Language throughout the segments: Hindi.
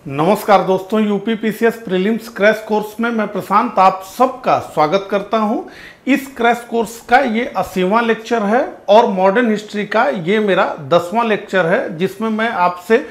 नमस्कार दोस्तों, UP PCS prelims crash course में मैं प्रशांत आप सबका स्वागत करता हूं। इस क्रैश कोर्स का ये 80वां लेक्चर है और मॉडर्न हिस्ट्री का ये मेरा 10वां लेक्चर है, जिसमें मैं आपसे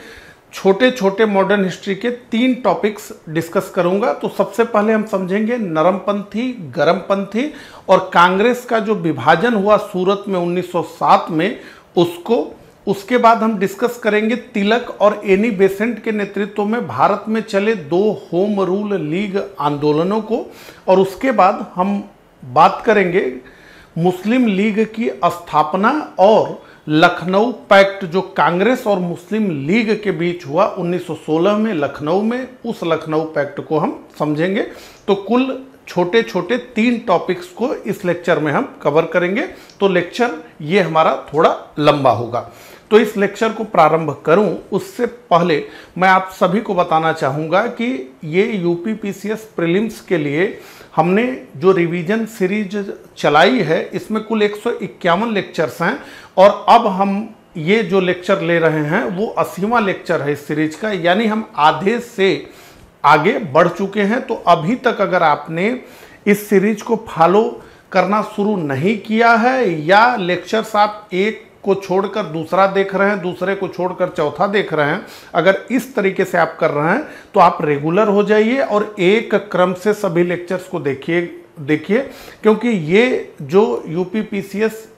छोटे छोटे मॉडर्न हिस्ट्री के 3 टॉपिक्स डिस्कस करूंगा। तो सबसे पहले हम समझेंगे नरमपंथी, गरमपंथी और कांग्रेस का जो विभाजन हुआ सूरत में 1907 में उसको। उसके बाद हम डिस्कस करेंगे तिलक और एनी बेसेंट के नेतृत्व में भारत में चले 2 होम रूल लीग आंदोलनों को, और उसके बाद हम बात करेंगे मुस्लिम लीग की स्थापना और लखनऊ पैक्ट जो कांग्रेस और मुस्लिम लीग के बीच हुआ 1916 में लखनऊ में, उस लखनऊ पैक्ट को हम समझेंगे। तो कुल छोटे छोटे 3 टॉपिक्स को इस लेक्चर में हम कवर करेंगे। तो लेक्चर ये हमारा थोड़ा लंबा होगा। तो इस लेक्चर को प्रारंभ करूं उससे पहले मैं आप सभी को बताना चाहूँगा कि ये यूपी पीसीएस प्रीलिम्स के लिए हमने जो रिवीजन सीरीज चलाई है इसमें कुल 151 लेक्चर्स हैं, और अब हम ये जो लेक्चर ले रहे हैं वो 80वां लेक्चर है इस सीरीज का, यानी हम आधे से आगे बढ़ चुके हैं। तो अभी तक अगर आपने इस सीरीज को फॉलो करना शुरू नहीं किया है, या लेक्चर्स आप एक को छोड़कर दूसरा देख रहे हैं, दूसरे को छोड़कर चौथा देख रहे हैं, अगर इस तरीके से आप कर रहे हैं तो आप रेगुलर हो जाइए और एक क्रम से सभी लेक्चर्स को देखिए, क्योंकि ये जो यूपी पीसीएस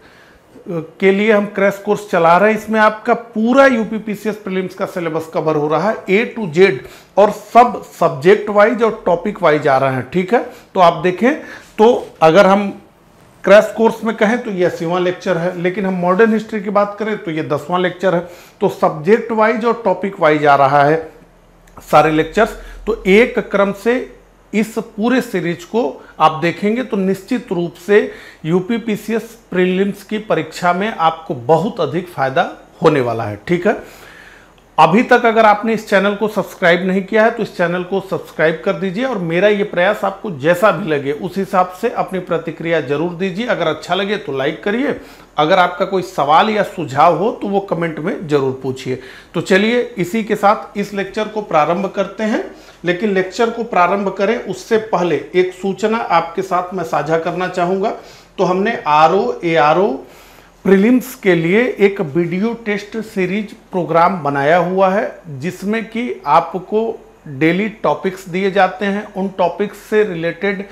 के लिए हम क्रैश कोर्स चला रहे हैं इसमें आपका पूरा यूपी पीसीएस प्रीलिम्स का सिलेबस कवर हो रहा है A to Z, और सब सब्जेक्ट वाइज और टॉपिक वाइज आ रहे हैं। ठीक है, तो आप देखें। तो अगर हम क्रैश कोर्स में कहें तो ये 80वां लेक्चर है, लेकिन हम मॉडर्न हिस्ट्री की बात करें तो ये 10वां लेक्चर है। तो सब्जेक्ट वाइज और टॉपिक वाइज आ रहा है सारे लेक्चर्स। तो एक क्रम से इस पूरे सीरीज को आप देखेंगे तो निश्चित रूप से यूपी पीसीएस प्रीलिम्स की परीक्षा में आपको बहुत अधिक फायदा होने वाला है। ठीक है, अभी तक अगर आपने इस चैनल को सब्सक्राइब नहीं किया है तो इस चैनल को सब्सक्राइब कर दीजिए, और मेरा ये प्रयास आपको जैसा भी लगे उस हिसाब से अपनी प्रतिक्रिया जरूर दीजिए। अगर अच्छा लगे तो लाइक करिए, अगर आपका कोई सवाल या सुझाव हो तो वो कमेंट में जरूर पूछिए। तो चलिए इसी के साथ इस लेक्चर को प्रारंभ करते हैं। लेकिन लेक्चर को प्रारंभ करें उससे पहले एक सूचना आपके साथ मैं साझा करना चाहूँगा। तो हमने ARO प्रीलिम्स के लिए एक वीडियो टेस्ट सीरीज प्रोग्राम बनाया हुआ है, जिसमें कि आपको डेली टॉपिक्स दिए जाते हैं। उन टॉपिक्स से रिलेटेड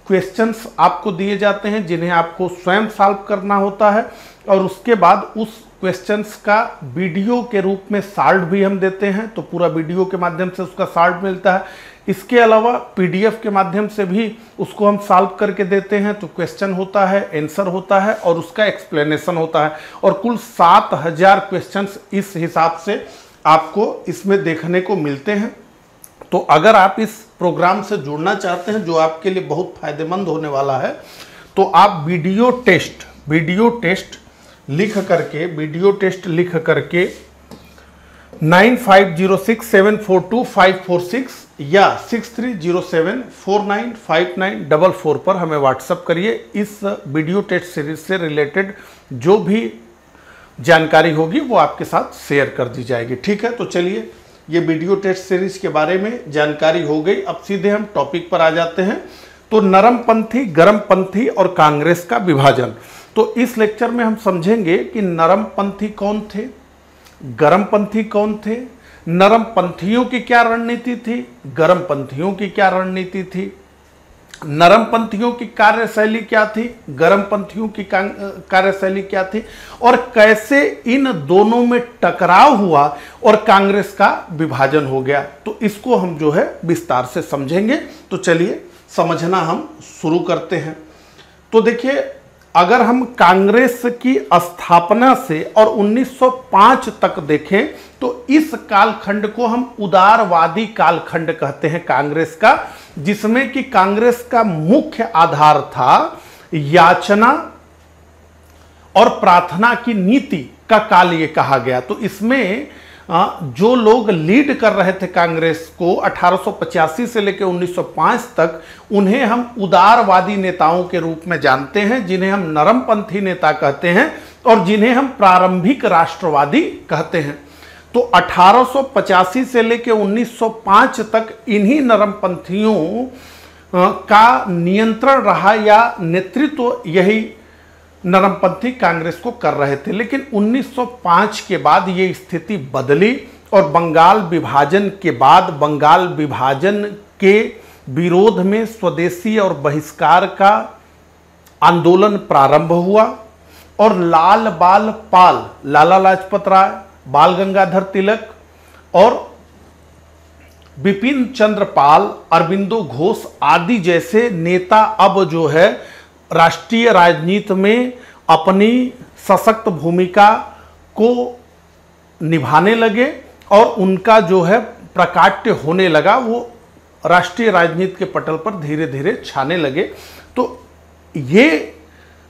क्वेश्चंस आपको दिए जाते हैं जिन्हें आपको स्वयं सॉल्व करना होता है, और उसके बाद उस क्वेश्चंस का वीडियो के रूप में सॉल्व भी हम देते हैं। तो पूरा वीडियो के माध्यम से उसका सॉल्व मिलता है। इसके अलावा PDF के माध्यम से भी उसको हम सॉल्व करके देते हैं। तो क्वेश्चन होता है, आंसर होता है और उसका एक्सप्लेनेशन होता है, और कुल 7000 क्वेश्चंस इस हिसाब से आपको इसमें देखने को मिलते हैं। तो अगर आप इस प्रोग्राम से जुड़ना चाहते हैं जो आपके लिए बहुत फायदेमंद होने वाला है, तो आप वीडियो टेस्ट लिख करके 9506742546 या 6307495944 पर हमें व्हाट्सएप करिए। इस वीडियो टेस्ट सीरीज से रिलेटेड जो भी जानकारी होगी वो आपके साथ शेयर कर दी जाएगी। ठीक है, तो चलिए ये वीडियो टेस्ट सीरीज के बारे में जानकारी हो गई। अब सीधे हम टॉपिक पर आ जाते हैं। तो नरमपंथी, गरमपंथी और कांग्रेस का विभाजन। तो इस लेक्चर में हम समझेंगे कि नरमपंथी कौन थे, गरमपंथी कौन थे, नरमपंथियों की क्या रणनीति थी, गरमपंथियों की क्या रणनीति थी, नरमपंथियों की कार्यशैली क्या थी, गरमपंथियों की कार्यशैली क्या थी, और कैसे इन दोनों में टकराव हुआ और कांग्रेस का विभाजन हो गया। तो इसको हम जो है विस्तार से समझेंगे। तो चलिए समझना हम शुरू करते हैं। तो देखिए, अगर हम कांग्रेस की स्थापना से और 1905 तक देखें तो इस कालखंड को हम उदारवादी कालखंड कहते हैं कांग्रेस का, जिसमें कि कांग्रेस का मुख्य आधार था याचना और प्रार्थना की नीति का काल ये कहा गया। तो इसमें जो लोग लीड कर रहे थे कांग्रेस को 1885 से लेकर 1905 तक, उन्हें हम उदारवादी नेताओं के रूप में जानते हैं, जिन्हें हम नरमपंथी नेता कहते हैं और जिन्हें हम प्रारंभिक राष्ट्रवादी कहते हैं। तो 1885 से लेकर 1905 तक इन्हीं नरमपंथियों का नियंत्रण रहा या नेतृत्व यही नरमपंथी कांग्रेस को कर रहे थे। लेकिन 1905 के बाद ये स्थिति बदली और बंगाल विभाजन के बाद बंगाल विभाजन के विरोध में स्वदेशी और बहिष्कार का आंदोलन प्रारंभ हुआ और लाल बाल पाल, लाला लाजपत राय, बाल गंगाधर तिलक और बिपिन चंद्र पाल, अरविंदो घोष आदि जैसे नेता अब जो है राष्ट्रीय राजनीति में अपनी सशक्त भूमिका को निभाने लगे और उनका जो है प्रकाट्य होने लगा, वो राष्ट्रीय राजनीति के पटल पर धीरे धीरे छाने लगे। तो ये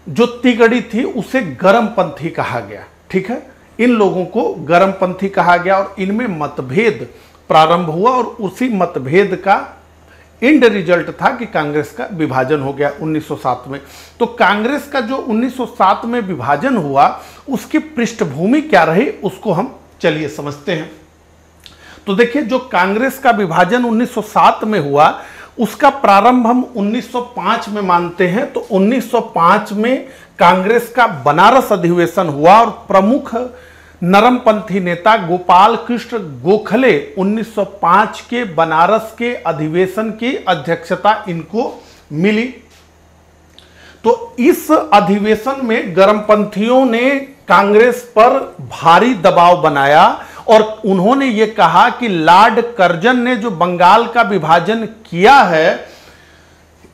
जो तिगड़ी थी उसे गर्मपंथी कहा गया। ठीक है, इन लोगों को गर्मपंथी कहा गया और इनमें मतभेद प्रारंभ हुआ और उसी मतभेद का एंड रिजल्ट था कि कांग्रेस का विभाजन हो गया 1907 में। तो कांग्रेस का जो 1907 में विभाजन हुआ उसकी पृष्ठभूमि क्या रही उसको हम चलिए समझते हैं। तो देखिए, जो कांग्रेस का विभाजन 1907 में हुआ उसका प्रारंभ हम 1905 में मानते हैं। तो 1905 में कांग्रेस का बनारस अधिवेशन हुआ और प्रमुख नरमपंथी नेता गोपाल कृष्ण गोखले 1905 के बनारस के अधिवेशन की अध्यक्षता इनको मिली। तो इस अधिवेशन में गर्मपंथियों ने कांग्रेस पर भारी दबाव बनाया और उन्होंने ये कहा कि लॉर्ड कर्जन ने जो बंगाल का विभाजन किया है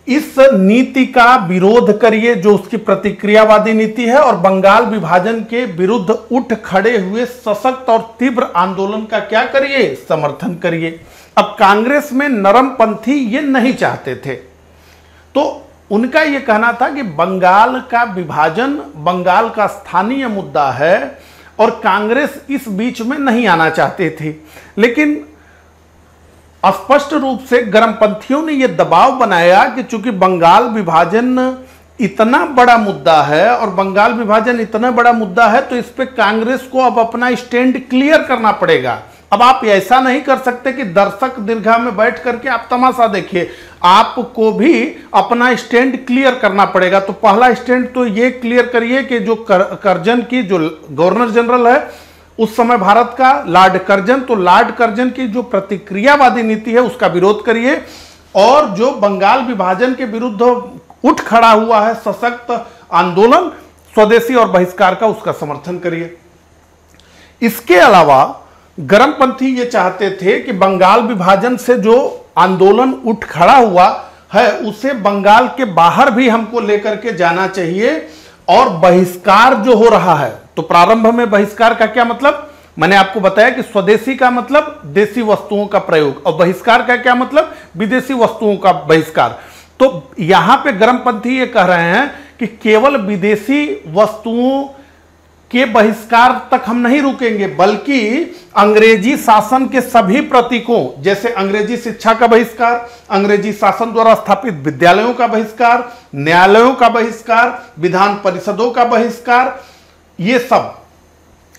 इस नीति का विरोध करिए, जो उसकी प्रतिक्रियावादी नीति है, और बंगाल विभाजन के विरुद्ध उठ खड़े हुए सशक्त और तीव्र आंदोलन का क्या करिए, समर्थन करिए। अब कांग्रेस में नरमपंथी ये नहीं चाहते थे, तो उनका यह कहना था कि बंगाल का विभाजन बंगाल का स्थानीय मुद्दा है और कांग्रेस इस बीच में नहीं आना चाहते थे। लेकिन स्पष्ट रूप से गर्मपंथियों ने यह दबाव बनाया कि चूंकि बंगाल विभाजन इतना बड़ा मुद्दा है और बंगाल विभाजन इतना बड़ा मुद्दा है तो इस पे कांग्रेस को अब अपना स्टैंड क्लियर करना पड़ेगा। अब आप ऐसा नहीं कर सकते कि दर्शक दीर्घा में बैठ करके आप तमाशा देखिए, आपको भी अपना स्टैंड क्लियर करना पड़ेगा। तो पहला स्टैंड तो ये क्लियर करिए कि जो कर्जन की जो गवर्नर जनरल है उस समय भारत का लॉर्ड कर्जन, तो लॉर्ड कर्जन की जो प्रतिक्रियावादी नीति है उसका विरोध करिए और जो बंगाल विभाजन के विरुद्ध उठ खड़ा हुआ है सशक्त आंदोलन स्वदेशी और बहिष्कार का, उसका समर्थन करिए। इसके अलावा गर्मपंथी ये चाहते थे कि बंगाल विभाजन से जो आंदोलन उठ खड़ा हुआ है उसे बंगाल के बाहर भी हमको लेकर के जाना चाहिए और बहिष्कार जो हो रहा है, तो प्रारंभ में बहिष्कार का क्या मतलब, मैंने आपको बताया कि स्वदेशी का मतलब देसी वस्तुओं का प्रयोग और बहिष्कार का क्या मतलब, विदेशी वस्तुओं का बहिष्कार। तो यहां पे गर्मपंथी ये कह रहे हैं कि केवल विदेशी वस्तुओं के बहिष्कार तक हम नहीं रुकेंगे बल्कि अंग्रेजी शासन के सभी प्रतीकों, जैसे अंग्रेजी शिक्षा का बहिष्कार, अंग्रेजी शासन द्वारा स्थापित विद्यालयों का बहिष्कार, न्यायालयों का बहिष्कार, विधान परिषदों का बहिष्कार, ये सब।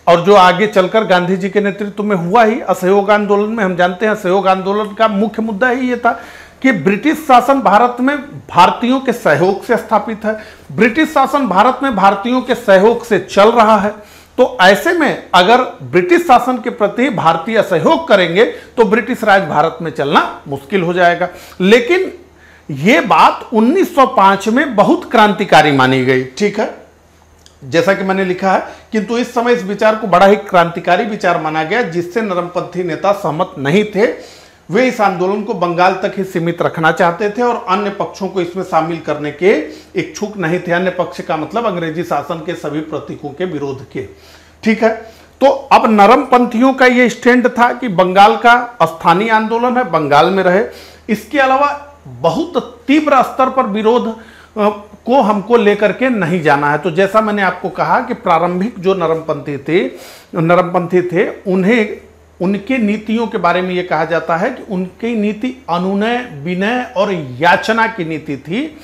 और जो आगे चलकर गांधी जी के नेतृत्व में हुआ ही असहयोग आंदोलन में, हम जानते हैं असहयोग आंदोलन का मुख्य मुद्दा ही ये था कि ब्रिटिश शासन भारत में भारतीयों के सहयोग से स्थापित है, ब्रिटिश शासन भारत में भारतीयों के सहयोग से चल रहा है। तो ऐसे में अगर ब्रिटिश शासन के प्रति भारतीय सहयोग करेंगे तो ब्रिटिश राज भारत में चलना मुश्किल हो जाएगा। लेकिन यह बात 1905 में बहुत क्रांतिकारी मानी गई। ठीक है, जैसा कि मैंने लिखा है, किंतु इस समय इस विचार को बड़ा ही क्रांतिकारी विचार माना गया जिससे नरमपंथी नेता सहमत नहीं थे। वे इस आंदोलन को बंगाल तक ही सीमित रखना चाहते थे और अन्य पक्षों को इसमें शामिल करने के इच्छुक नहीं थे। अन्य पक्ष का मतलब अंग्रेजी शासन के सभी प्रतीकों के विरोध के। ठीक है, तो अब नरमपंथियों का यह स्टैंड था कि बंगाल का स्थानीय आंदोलन है, बंगाल में रहे। इसके अलावा बहुत तीव्र स्तर पर विरोध को हमको लेकर के नहीं जाना है। तो जैसा मैंने आपको कहा कि प्रारंभिक जो नरमपंथी थे उन्हें उनके नीतियों के बारे में यह कहा जाता है कि उनकी नीति अनुनय, विनय और याचना की नीति थी।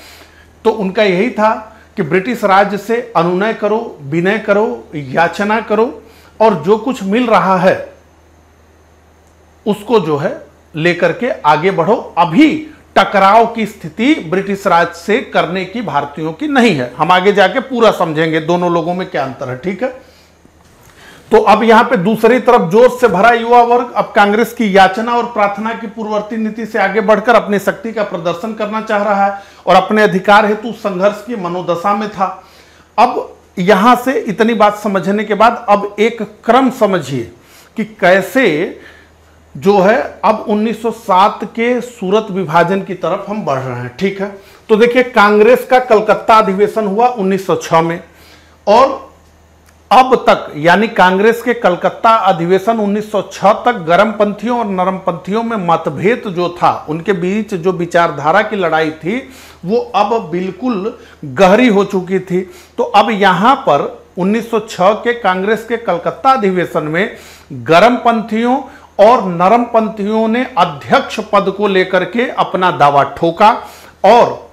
तो उनका यही था कि ब्रिटिश राज्य से अनुनय करो, विनय करो, याचना करो और जो कुछ मिल रहा है उसको जो है लेकर के आगे बढ़ो। अभी टकराव की स्थिति ब्रिटिश राज से करने की भारतीयों की नहीं है। हम आगे जाके पूरा समझेंगे दोनों लोगों में क्या अंतर है, ठीक है। तो अब यहां पे दूसरी तरफ जोश से भरा युवा वर्ग अब कांग्रेस की याचना और प्रार्थना की पूर्ववर्ती नीति से आगे बढ़कर अपनी शक्ति का प्रदर्शन करना चाह रहा है और अपने अधिकार हेतु संघर्ष की मनोदशा में था। अब यहां से इतनी बात समझने के बाद अब एक क्रम समझिए कि कैसे जो है अब 1907 के सूरत विभाजन की तरफ हम बढ़ रहे हैं, ठीक है। तो देखिए, कांग्रेस का कलकत्ता अधिवेशन हुआ 1906 में और अब तक यानी कांग्रेस के कलकत्ता अधिवेशन 1906 तक गर्मपंथियों और नरमपंथियों में मतभेद जो था, उनके बीच जो विचारधारा की लड़ाई थी वो अब बिल्कुल गहरी हो चुकी थी। तो अब यहां पर 1906 के कांग्रेस के कलकत्ता अधिवेशन में गर्मपंथियों और नरमपंथियों ने अध्यक्ष पद को लेकर के अपना दावा ठोका और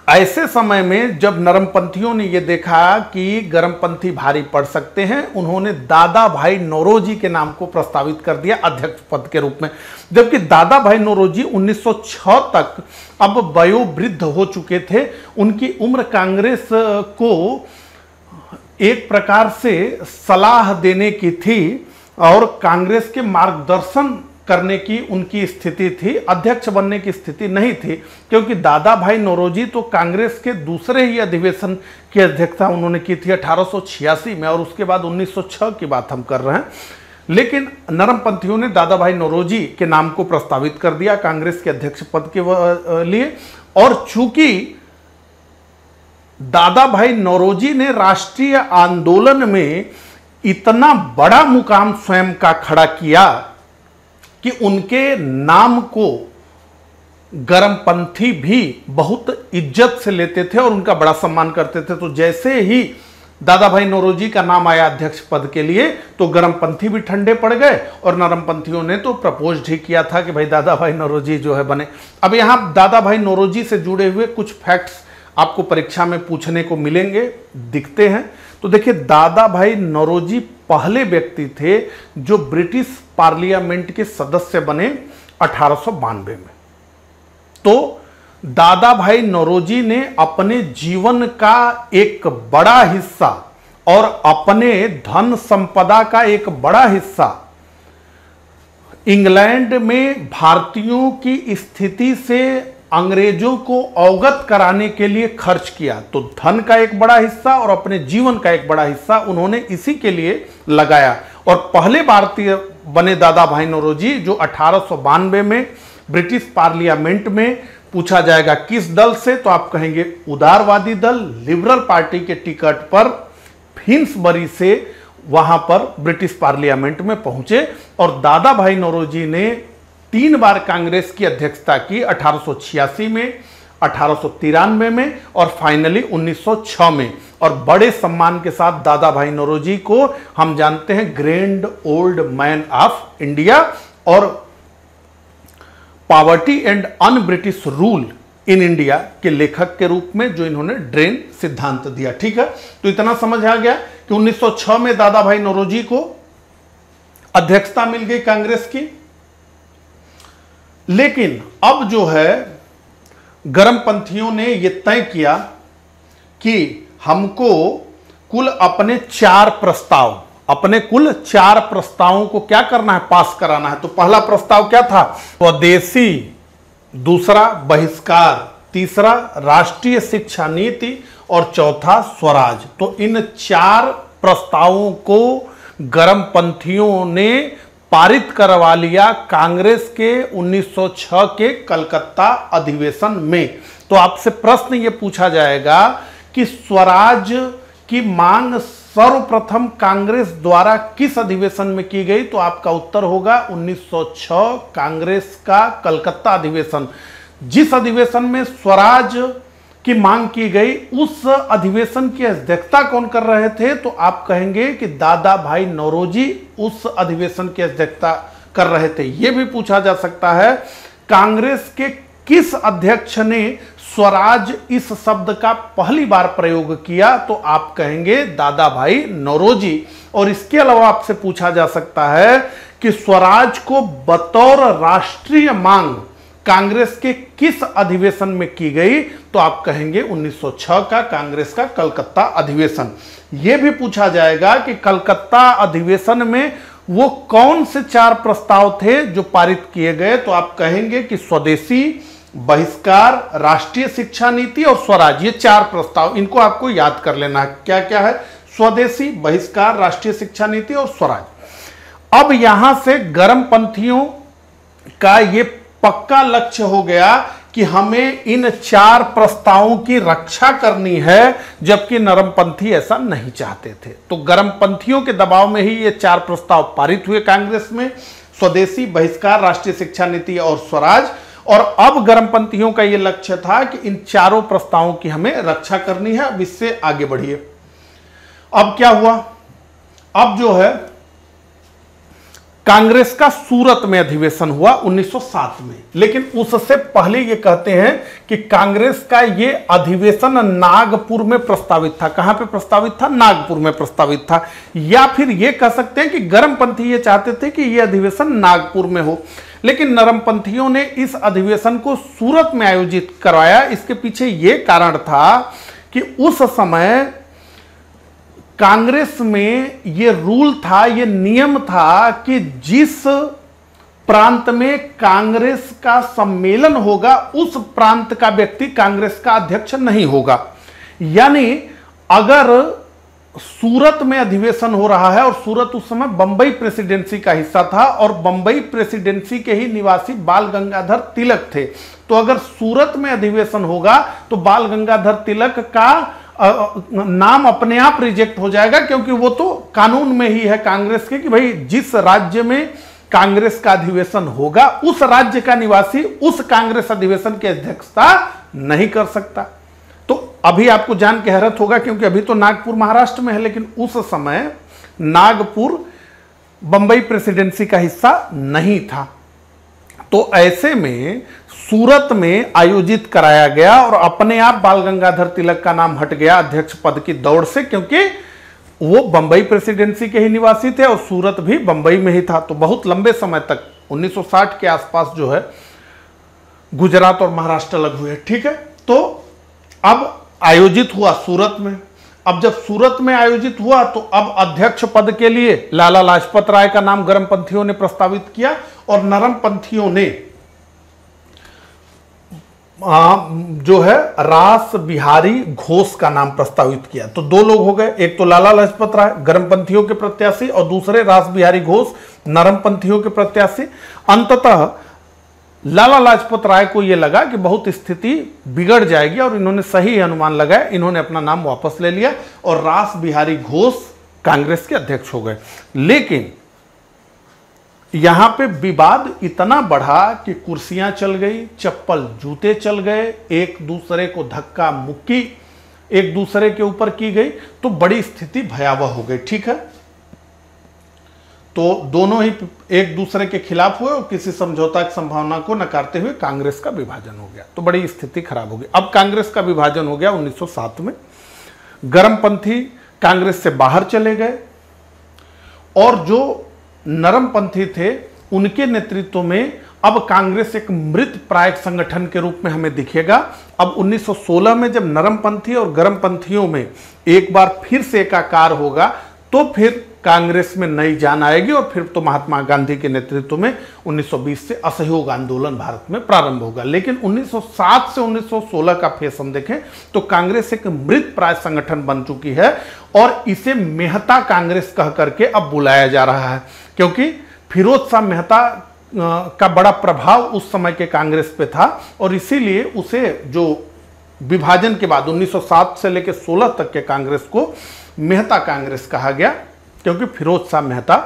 ऐसे समय में जब नरमपंथियों ने यह देखा कि गर्मपंथी भारी पड़ सकते हैं, उन्होंने दादा भाई नौरोजी के नाम को प्रस्तावित कर दिया अध्यक्ष पद के रूप में। जबकि दादा भाई नौरोजी 1906 तक अब वयोवृद्ध हो चुके थे, उनकी उम्र कांग्रेस को एक प्रकार से सलाह देने की थी और कांग्रेस के मार्गदर्शन करने की उनकी स्थिति थी, अध्यक्ष बनने की स्थिति नहीं थी, क्योंकि दादा भाई नौरोजी तो कांग्रेस के दूसरे ही अधिवेशन की अध्यक्षता उन्होंने की थी 1886 में और उसके बाद 1906 की बात हम कर रहे हैं। लेकिन नरमपंथियों ने दादा भाई नौरोजी के नाम को प्रस्तावित कर दिया कांग्रेस के अध्यक्ष पद के लिए। और चूंकि दादा भाई नौरोजी ने राष्ट्रीय आंदोलन में इतना बड़ा मुकाम स्वयं का खड़ा किया कि उनके नाम को गर्मपंथी भी बहुत इज्जत से लेते थे और उनका बड़ा सम्मान करते थे। तो जैसे ही दादा भाई नौरोजी का नाम आया अध्यक्ष पद के लिए तो गर्मपंथी भी ठंडे पड़ गए और नरमपंथियों ने तो प्रपोज ही किया था कि भाई दादा भाई नौरोजी जो है बने। अब यहां दादा भाई नौरोजी से जुड़े हुए कुछ फैक्ट्स आपको परीक्षा में पूछने को मिलेंगे, दिखते हैं। तो देखिए, दादा भाई नौरोजी पहले व्यक्ति थे जो ब्रिटिश पार्लियामेंट के सदस्य बने 1892 में। तो दादा भाई नौरोजी ने अपने जीवन का एक बड़ा हिस्सा और अपने धन संपदा का एक बड़ा हिस्सा इंग्लैंड में भारतीयों की स्थिति से अंग्रेजों को अवगत कराने के लिए खर्च किया। तो धन का एक बड़ा हिस्सा और अपने जीवन का एक बड़ा हिस्सा उन्होंने इसी के लिए लगाया और पहले भारतीय बने दादा भाई नौरोजी जो 1892 में ब्रिटिश पार्लियामेंट में। पूछा जाएगा किस दल से, तो आप कहेंगे उदारवादी दल, लिबरल पार्टी के टिकट पर फिन्सबरी से वहां पर ब्रिटिश पार्लियामेंट में पहुंचे और दादा भाई नौरोजी ने 3 बार कांग्रेस की अध्यक्षता की, 1886 में, 1893 में और फाइनली 1906 में। और बड़े सम्मान के साथ दादा भाई नौरोजी को हम जानते हैं grand old man of India और poverty and un British rule in India के लेखक के रूप में, जो इन्होंने ड्रेन सिद्धांत दिया। ठीक है, तो इतना समझ आ गया कि 1906 में दादा भाई नौरोजी को अध्यक्षता मिल गई कांग्रेस की। लेकिन अब जो है गर्मपंथियों ने यह तय किया कि हमको कुल अपने 4 प्रस्तावों को क्या करना है, पास कराना है। तो पहला प्रस्ताव क्या था, स्वदेशी, दूसरा बहिष्कार, तीसरा राष्ट्रीय शिक्षा नीति और चौथा स्वराज। तो इन 4 प्रस्तावों को गर्मपंथियों ने पारित करवा लिया कांग्रेस के 1906 के कलकत्ता अधिवेशन में। तो आपसे प्रश्न यह पूछा जाएगा कि स्वराज की मांग सर्वप्रथम कांग्रेस द्वारा किस अधिवेशन में की गई, तो आपका उत्तर होगा 1906 कांग्रेस का कलकत्ता अधिवेशन। जिस अधिवेशन में स्वराज की मांग की गई उस अधिवेशन की अध्यक्षता कौन कर रहे थे, तो आप कहेंगे कि दादा भाई नौरोजी उस अधिवेशन की अध्यक्षता कर रहे थे। यह भी पूछा जा सकता है कांग्रेस के किस अध्यक्ष ने स्वराज इस शब्द का पहली बार प्रयोग किया, तो आप कहेंगे दादा भाई नौरोजी। और इसके अलावा आपसे पूछा जा सकता है कि स्वराज को बतौर राष्ट्रीय मांग कांग्रेस के किस अधिवेशन में की गई, तो आप कहेंगे 1906 का कांग्रेस का कलकत्ता अधिवेशन। यह भी पूछा जाएगा कि कलकत्ता अधिवेशन में वो कौन से 4 प्रस्ताव थे जो पारित किए गए, तो आप कहेंगे कि स्वदेशी, बहिष्कार, राष्ट्रीय शिक्षा नीति और स्वराज, ये 4 प्रस्ताव, इनको आपको याद कर लेना है। क्या क्या है? स्वदेशी, बहिष्कार, राष्ट्रीय शिक्षा नीति और स्वराज। अब यहां से गर्मपंथियों का ये पक्का लक्ष्य हो गया कि हमें इन 4 प्रस्तावों की रक्षा करनी है, जबकि नरमपंथी ऐसा नहीं चाहते थे। तो गर्मपंथियों के दबाव में ही ये 4 प्रस्ताव पारित हुए कांग्रेस में, स्वदेशी, बहिष्कार, राष्ट्रीय शिक्षा नीति और स्वराज। और अब गर्मपंथियों का यह लक्ष्य था कि इन 4 प्रस्तावों की हमें रक्षा करनी है। अब इससे आगे बढ़िए। अब क्या हुआ? अब जो है कांग्रेस का सूरत में अधिवेशन हुआ 1907 में, लेकिन उससे पहले ये कहते हैं कि कांग्रेस का ये अधिवेशन नागपुर में प्रस्तावित था। कहां पे प्रस्तावित था? नागपुर में प्रस्तावित था। या फिर ये कह सकते हैं कि गर्मपंथी ये चाहते थे कि ये अधिवेशन नागपुर में हो, लेकिन नरमपंथियों ने इस अधिवेशन को सूरत में आयोजित करवाया। इसके पीछे ये कारण था कि उस समय कांग्रेस में ये रूल था, ये नियम था कि जिस प्रांत में कांग्रेस का सम्मेलन होगा उस प्रांत का व्यक्ति कांग्रेस का अध्यक्ष नहीं होगा। यानी अगर सूरत में अधिवेशन हो रहा है, और सूरत उस समय बंबई प्रेसिडेंसी का हिस्सा था और बंबई प्रेसिडेंसी के ही निवासी बाल गंगाधर तिलक थे, तो अगर सूरत में अधिवेशन होगा तो बाल गंगाधर तिलक का नाम अपने आप रिजेक्ट हो जाएगा, क्योंकि वो तो कानून में ही है कांग्रेस के कि भाई जिस राज्य में कांग्रेस का अधिवेशन होगा उस राज्य का निवासी उस कांग्रेस अधिवेशन की अध्यक्षता नहीं कर सकता। तो अभी आपको जान के हैरत होगा, क्योंकि अभी तो नागपुर महाराष्ट्र में है, लेकिन उस समय नागपुर बंबई प्रेसिडेंसी का हिस्सा नहीं था। तो ऐसे में सूरत में आयोजित कराया गया और अपने आप बाल गंगाधर तिलक का नाम हट गया अध्यक्ष पद की दौड़ से, क्योंकि वो बंबई प्रेसिडेंसी के ही निवासी थे और सूरत भी बंबई में ही था। तो बहुत लंबे समय तक 1960 के आसपास जो है गुजरात और महाराष्ट्र अलग हुए। ठीक है, तो अब आयोजित हुआ सूरत में। अब जब सूरत में आयोजित हुआ तो अब अध्यक्ष पद के लिए लाला लाजपत राय का नाम गर्मपंथियों ने प्रस्तावित किया और नरमपंथियों ने जो है रास बिहारी घोष का नाम प्रस्तावित किया। तो 2 लोग हो गए, एक तो लाला लाजपत राय गर्मपंथियों के प्रत्याशी और दूसरे रास बिहारी घोष नरमपंथियों के प्रत्याशी। अंततः लाला लाजपत राय को यह लगा कि बहुत स्थिति बिगड़ जाएगी और इन्होंने सही अनुमान लगाया, इन्होंने अपना नाम वापस ले लिया और रास बिहारी घोष कांग्रेस के अध्यक्ष हो गए। लेकिन यहां पे विवाद इतना बढ़ा कि कुर्सियां चल गई, चप्पल जूते चल गए, एक दूसरे को धक्का मुक्की एक दूसरे के ऊपर की गई, तो बड़ी स्थिति भयावह हो गई। ठीक है, तो दोनों ही एक दूसरे के खिलाफ हुए और किसी समझौता की संभावना को नकारते हुए कांग्रेस का विभाजन हो गया। तो बड़ी स्थिति खराब हो गई। अब कांग्रेस का विभाजन हो गया 1907 में। गर्मपंथी कांग्रेस से बाहर चले गए और जो नरमपंथी थे उनके नेतृत्व में अब कांग्रेस एक मृत प्राय संगठन के रूप में हमें दिखेगा। अब 1916 में जब नरमपंथी और गर्मपंथियों में एक बार फिर से एकाकार होगा तो फिर कांग्रेस में नई जान आएगी और फिर तो महात्मा गांधी के नेतृत्व में 1920 से असहयोग आंदोलन भारत में प्रारंभ होगा। लेकिन 1907 से 1916 का फेस हम देखें तो कांग्रेस एक मृत प्राय संगठन बन चुकी है और इसे मेहता कांग्रेस कह करके अब बुलाया जा रहा है, क्योंकि फिरोज शाह मेहता का बड़ा प्रभाव उस समय के कांग्रेस पे था और इसीलिए उसे जो विभाजन के बाद 1907 से लेकर 16 तक के कांग्रेस को मेहता कांग्रेस कहा गया, क्योंकि फिरोज शाह मेहता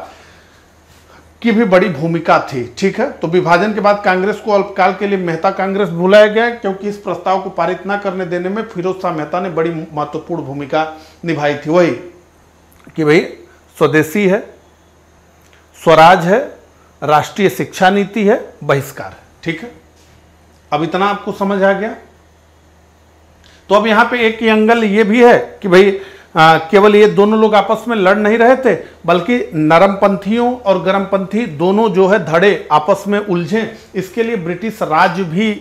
की भी बड़ी भूमिका थी। ठीक है, तो विभाजन के बाद कांग्रेस को अल्पकाल के लिए मेहता कांग्रेस बुलाया गया, क्योंकि इस प्रस्ताव को पारित न करने देने में फिरोज शाह मेहता ने बड़ी महत्वपूर्ण भूमिका निभाई थी। वही कि भाई स्वदेशी है, स्वराज है, राष्ट्रीय शिक्षा नीति है, बहिष्कार है। ठीक है, अब इतना आपको समझ आ गया। तो अब यहां पे एक एंगल ये भी है कि भाई केवल ये दोनों लोग आपस में लड़ नहीं रहे थे, बल्कि नरमपंथियों और गर्मपंथी दोनों जो है धड़े आपस में उलझे, इसके लिए ब्रिटिश राज भी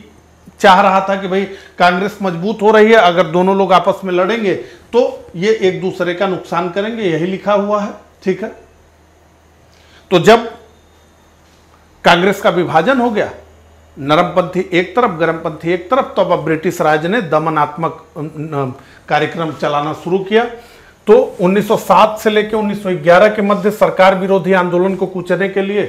चाह रहा था कि भाई कांग्रेस मजबूत हो रही है, अगर दोनों लोग आपस में लड़ेंगे तो ये एक दूसरे का नुकसान करेंगे, यही लिखा हुआ है। ठीक है, तो जब कांग्रेस का विभाजन हो गया, नरमपंथी एक तरफ गर्मपंथी एक तरफ, तो अब ब्रिटिश राज ने दमनात्मक कार्यक्रम चलाना शुरू किया। तो 1907 से लेकर 1911 के मध्य सरकार विरोधी आंदोलन को कुचलने के लिए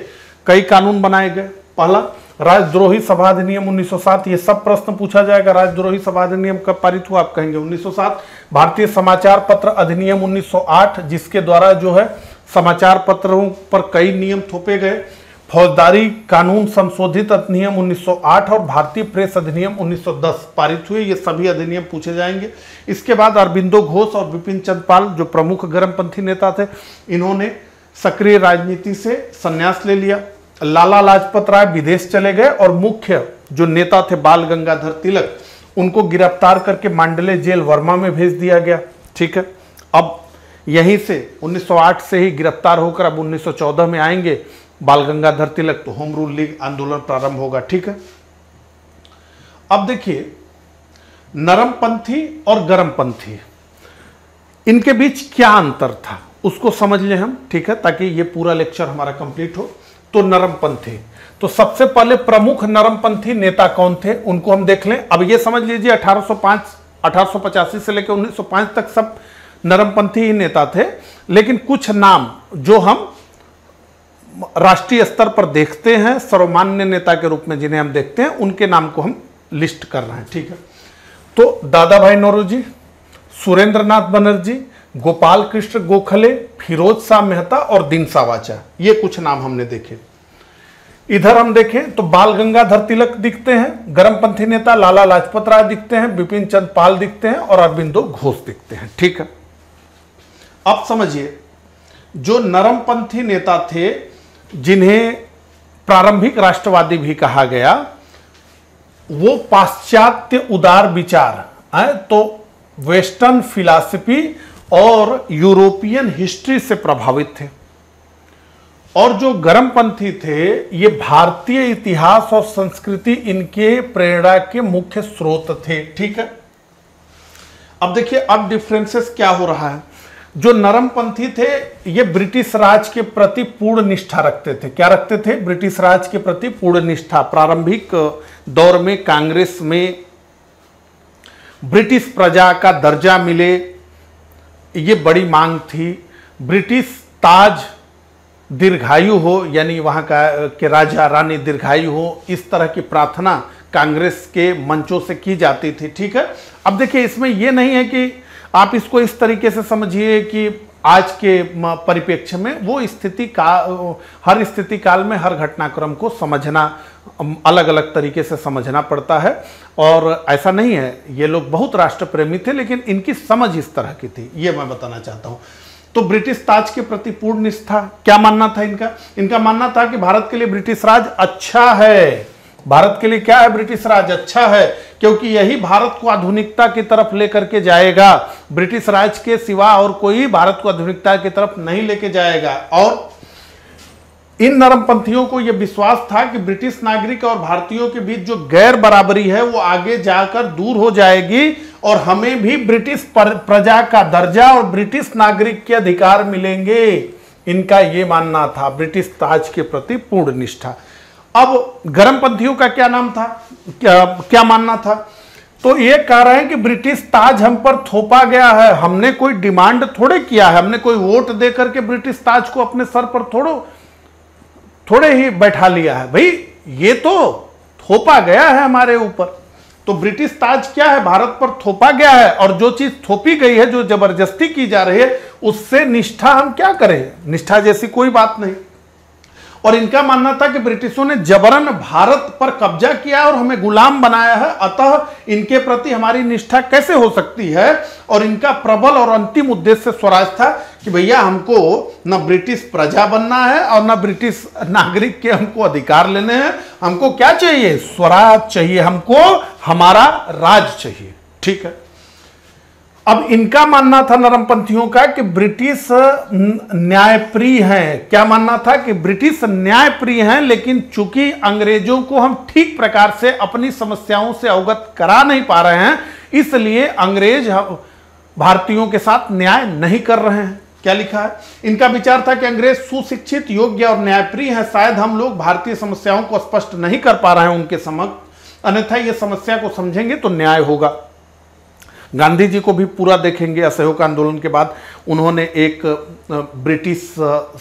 कई कानून बनाए गए। पहला, राजद्रोही सभा अधिनियम 1907, ये सब प्रश्न पूछा जाएगा। राजद्रोही सभा अधिनियम कब पारित हुआ, आप कहेंगे 1907। भारतीय समाचार पत्र अधिनियम 1908, जिसके द्वारा जो है समाचार पत्रों पर कई नियम थोपे गए। फौजदारी कानून संशोधित अधिनियम 1908 और भारतीय प्रेस अधिनियम 1910 पारित हुए। ये सभी अधिनियम पूछे जाएंगे। इसके बाद अरबिंदो घोष और विपिन चंद्र पाल, जो प्रमुख गर्मपंथी नेता थे, इन्होंने सक्रिय राजनीति से संन्यास ले लिया। लाला लाजपत राय विदेश चले गए और मुख्य जो नेता थे बाल गंगाधर तिलक, उनको गिरफ्तार करके मांडले जेल वर्मा में भेज दिया गया। ठीक है, अब यहीं से 1908 से ही गिरफ्तार होकर अब 1914 में आएंगे बाल गंगाधर तिलक, तो होम रूल लीग आंदोलन प्रारंभ होगा। ठीक है, अब देखिए नरमपंथी और गर्मपंथी, इनके बीच क्या अंतर था उसको समझ लें हम। ठीक है, ताकि ये पूरा लेक्चर हमारा कंप्लीट हो। तो नरमपंथी, तो सबसे पहले प्रमुख नरमपंथी नेता कौन थे उनको हम देख लें। अब ये समझ लीजिए 1885 से लेकर 1905 तक सब नरमपंथी ही नेता थे, लेकिन कुछ नाम जो हम राष्ट्रीय स्तर पर देखते हैं सर्वमान्य नेता के रूप में जिन्हें हम देखते हैं, उनके नाम को हम लिस्ट कर रहे हैं। ठीक है, तो दादा भाई नौरोजी, सुरेंद्र नाथ बनर्जी, गोपाल कृष्ण गोखले, फिरोज शाह मेहता और दीनसा वाचा, ये कुछ नाम हमने देखे। इधर हम देखें तो बाल गंगाधर तिलक दिखते हैं, गर्मपंथी नेता लाला लाजपत राय दिखते हैं, विपिन चंद्र पाल दिखते हैं और अरबिंदो घोष दिखते हैं। ठीक है, अब समझिए जो नरमपंथी नेता थे, जिन्हें प्रारंभिक राष्ट्रवादी भी कहा गया, वो पाश्चात्य उदार विचार है, तो वेस्टर्न फिलॉसफी और यूरोपियन हिस्ट्री से प्रभावित थे। और जो गर्मपंथी थे, ये भारतीय इतिहास और संस्कृति इनके प्रेरणा के मुख्य स्रोत थे। ठीक है, अब देखिए अब डिफरेंसेस क्या हो रहा है। जो नरमपंथी थे, ये ब्रिटिश राज के प्रति पूर्ण निष्ठा रखते थे। क्या रखते थे? ब्रिटिश राज के प्रति पूर्ण निष्ठा। प्रारंभिक दौर में कांग्रेस में ब्रिटिश प्रजा का दर्जा मिले, ये बड़ी मांग थी। ब्रिटिश ताज दीर्घायु हो, यानी वहाँ का के राजा रानी दीर्घायु हो, इस तरह की प्रार्थना कांग्रेस के मंचों से की जाती थी। ठीक है, अब देखिए इसमें यह नहीं है कि आप इसको इस तरीके से समझिए कि आज के परिप्रेक्ष्य में वो स्थिति का, हर स्थिति काल में हर घटनाक्रम को समझना अलग अलग तरीके से समझना पड़ता है, और ऐसा नहीं है। ये लोग बहुत राष्ट्र प्रेमी थे, लेकिन इनकी समझ इस तरह की थी, ये मैं बताना चाहता हूँ। तो ब्रिटिश ताज के प्रति पूर्ण निष्ठा, क्या मानना था इनका? इनका मानना था कि भारत के लिए ब्रिटिश राज अच्छा है। भारत के लिए क्या है? ब्रिटिश राज अच्छा है, क्योंकि यही भारत को आधुनिकता की तरफ लेकर के जाएगा। ब्रिटिश राज के सिवा और कोई भारत को आधुनिकता की तरफ नहीं लेके जाएगा। और इन नरमपंथियों को यह विश्वास था कि ब्रिटिश नागरिक और भारतीयों के बीच जो गैर बराबरी है वो आगे जाकर दूर हो जाएगी, और हमें भी ब्रिटिश प्रजा का दर्जा और ब्रिटिश नागरिक के अधिकार मिलेंगे। इनका यह मानना था, ब्रिटिश ताज के प्रति पूर्ण निष्ठा। अब गर्मपंथियों का क्या नाम था, क्या मानना था? तो ये कह रहे हैं कि ब्रिटिश ताज हम पर थोपा गया है, हमने कोई डिमांड थोड़े किया है, हमने कोई वोट दे करके ब्रिटिश ताज को अपने सर पर थोड़े ही बैठा लिया है। भाई ये तो थोपा गया है हमारे ऊपर। तो ब्रिटिश ताज क्या है? भारत पर थोपा गया है, और जो चीज थोपी गई है, जो जबरदस्ती की जा रही है, उससे निष्ठा हम क्या करें? निष्ठा जैसी कोई बात नहीं। और इनका मानना था कि ब्रिटिशों ने जबरन भारत पर कब्जा किया और हमें गुलाम बनाया है, अतः इनके प्रति हमारी निष्ठा कैसे हो सकती है। और इनका प्रबल और अंतिम उद्देश्य स्वराज था कि भैया हमको न ब्रिटिश प्रजा बनना है और न ब्रिटिश नागरिक के हमको अधिकार लेने हैं। हमको क्या चाहिए? स्वराज चाहिए, हमको हमारा राज चाहिए। ठीक है, अब इनका मानना था नरमपंथियों का कि ब्रिटिश न्यायप्रिय हैं। क्या मानना था कि ब्रिटिश न्यायप्रिय हैं, लेकिन चूंकि अंग्रेजों को हम ठीक प्रकार से अपनी समस्याओं से अवगत करा नहीं पा रहे हैं, इसलिए अंग्रेज भारतीयों के साथ न्याय नहीं कर रहे हैं। क्या लिखा है? इनका विचार था कि अंग्रेज सुशिक्षित, योग्य और न्यायप्रिय हैं, शायद हम लोग भारतीय समस्याओं को स्पष्ट नहीं कर पा रहे हैं उनके समक्ष, अन्यथा ये समस्या को समझेंगे तो न्याय होगा। गांधी जी को भी पूरा देखेंगे। असहयोग आंदोलन के बाद उन्होंने एक ब्रिटिश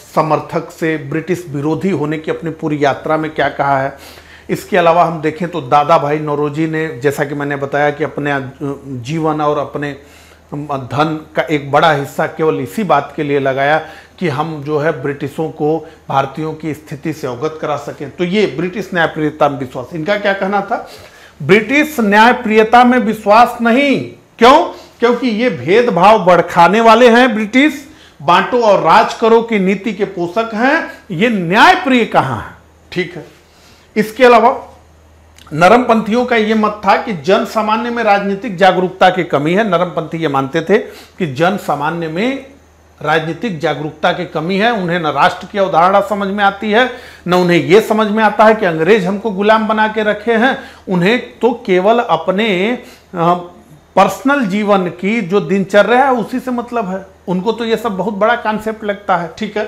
समर्थक से ब्रिटिश विरोधी होने की अपनी पूरी यात्रा में क्या कहा है। इसके अलावा हम देखें तो दादा भाई नौरोजी ने, जैसा कि मैंने बताया, कि अपने जीवन और अपने धन का एक बड़ा हिस्सा केवल इसी बात के लिए लगाया कि हम जो है ब्रिटिशों को भारतीयों की स्थिति से अवगत करा सकें। तो ये ब्रिटिश न्यायप्रियता में विश्वास, इनका क्या कहना था? ब्रिटिश न्यायप्रियता में विश्वास नहीं। क्यों? क्योंकि ये भेदभाव बढ़ाने वाले हैं, ब्रिटिश बांटो और राज करो की नीति के पोषक हैं, ये न्यायप्रिय कहां है। ठीक है। इसके अलावा नरमपंथियों का यह मत था कि जन सामान्य में राजनीतिक जागरूकता की कमी है। नरमपंथी ये मानते थे कि जन सामान्य में राजनीतिक जागरूकता की कमी है। उन्हें न राष्ट्र की अवधारणा समझ में आती है, न उन्हें यह समझ में आता है कि अंग्रेज हमको गुलाम बना के रखे हैं। उन्हें तो केवल अपने पर्सनल जीवन की जो दिनचर्या है उसी से मतलब है। उनको तो यह सब बहुत बड़ा कॉन्सेप्ट लगता है। ठीक है।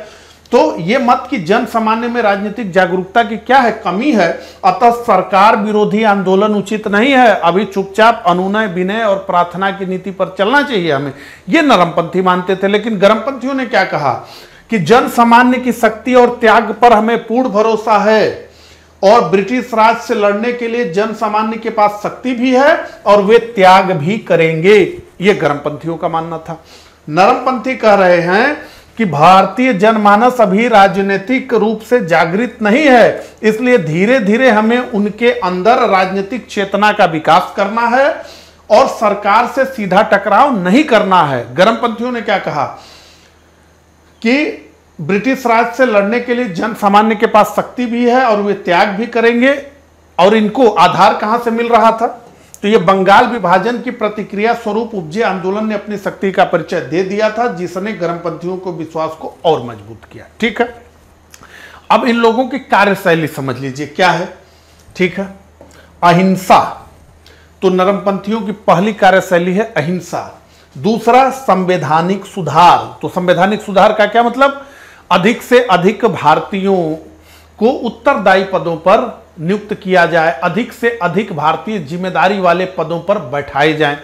तो ये मत कि जन सामान्य में राजनीतिक जागरूकता की क्या है, कमी है, अतः सरकार विरोधी आंदोलन उचित नहीं है, अभी चुपचाप अनुनय विनय और प्रार्थना की नीति पर चलना चाहिए हमें, ये नरमपंथी मानते थे। लेकिन गरमपंथियों ने क्या कहा कि जन सामान्य की शक्ति और त्याग पर हमें पूर्ण भरोसा है और ब्रिटिश राज से लड़ने के लिए जन सामान्य के पास शक्ति भी है और वे त्याग भी करेंगे, ये गरमपंथियों का मानना था। नरमपंथी कह रहे हैं कि भारतीय जनमानस अभी राजनीतिक रूप से जागृत नहीं है, इसलिए धीरे धीरे हमें उनके अंदर राजनीतिक चेतना का विकास करना है और सरकार से सीधा टकराव नहीं करना है। गरमपंथियों ने क्या कहा कि ब्रिटिश राज से लड़ने के लिए जन सामान्य के पास शक्ति भी है और वे त्याग भी करेंगे। और इनको आधार कहां से मिल रहा था? तो ये बंगाल विभाजन की प्रतिक्रिया स्वरूप उपजे आंदोलन ने अपनी शक्ति का परिचय दे दिया था, जिसने गरमपंथियों को विश्वास को और मजबूत किया। ठीक है। अब इन लोगों की कार्यशैली समझ लीजिए क्या है। ठीक है। अहिंसा, तो नरमपंथियों की पहली कार्यशैली है अहिंसा। दूसरा संवैधानिक सुधार, तो संवैधानिक सुधार का क्या मतलब? अधिक से अधिक भारतीयों को उत्तरदायी पदों पर नियुक्त किया जाए, अधिक से अधिक भारतीय जिम्मेदारी वाले पदों पर बैठाए जाएं,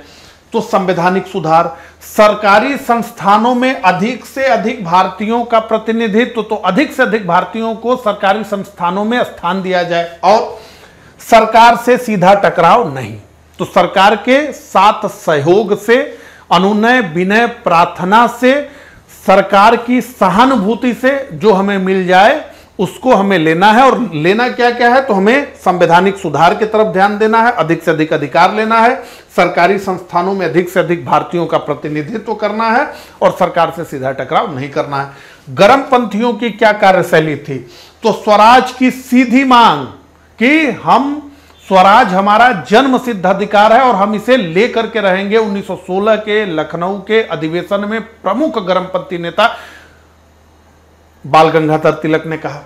तो संवैधानिक सुधार। सरकारी संस्थानों में अधिक से अधिक भारतीयों का प्रतिनिधित्व, तो अधिक से अधिक भारतीयों को सरकारी संस्थानों में स्थान दिया जाए और सरकार से सीधा टकराव नहीं, तो सरकार के साथ सहयोग से, अनुनय विनय प्रार्थना से, सरकार की सहानुभूति से जो हमें मिल जाए उसको हमें लेना है। और लेना क्या क्या है? तो हमें संवैधानिक सुधार की तरफ ध्यान देना है, अधिक से अधिक अधिकार लेना है, सरकारी संस्थानों में अधिक से अधिक भारतीयों का प्रतिनिधित्व करना है और सरकार से सीधा टकराव नहीं करना है। गरमपंथियों की क्या कार्यशैली थी? तो स्वराज की सीधी मांग कि हम स्वराज हमारा जन्म सिद्ध अधिकार है और हम इसे लेकर के रहेंगे। 1916 के लखनऊ के अधिवेशन में प्रमुख गरमपंथी नेता बाल गंगाधर तिलक ने कहा।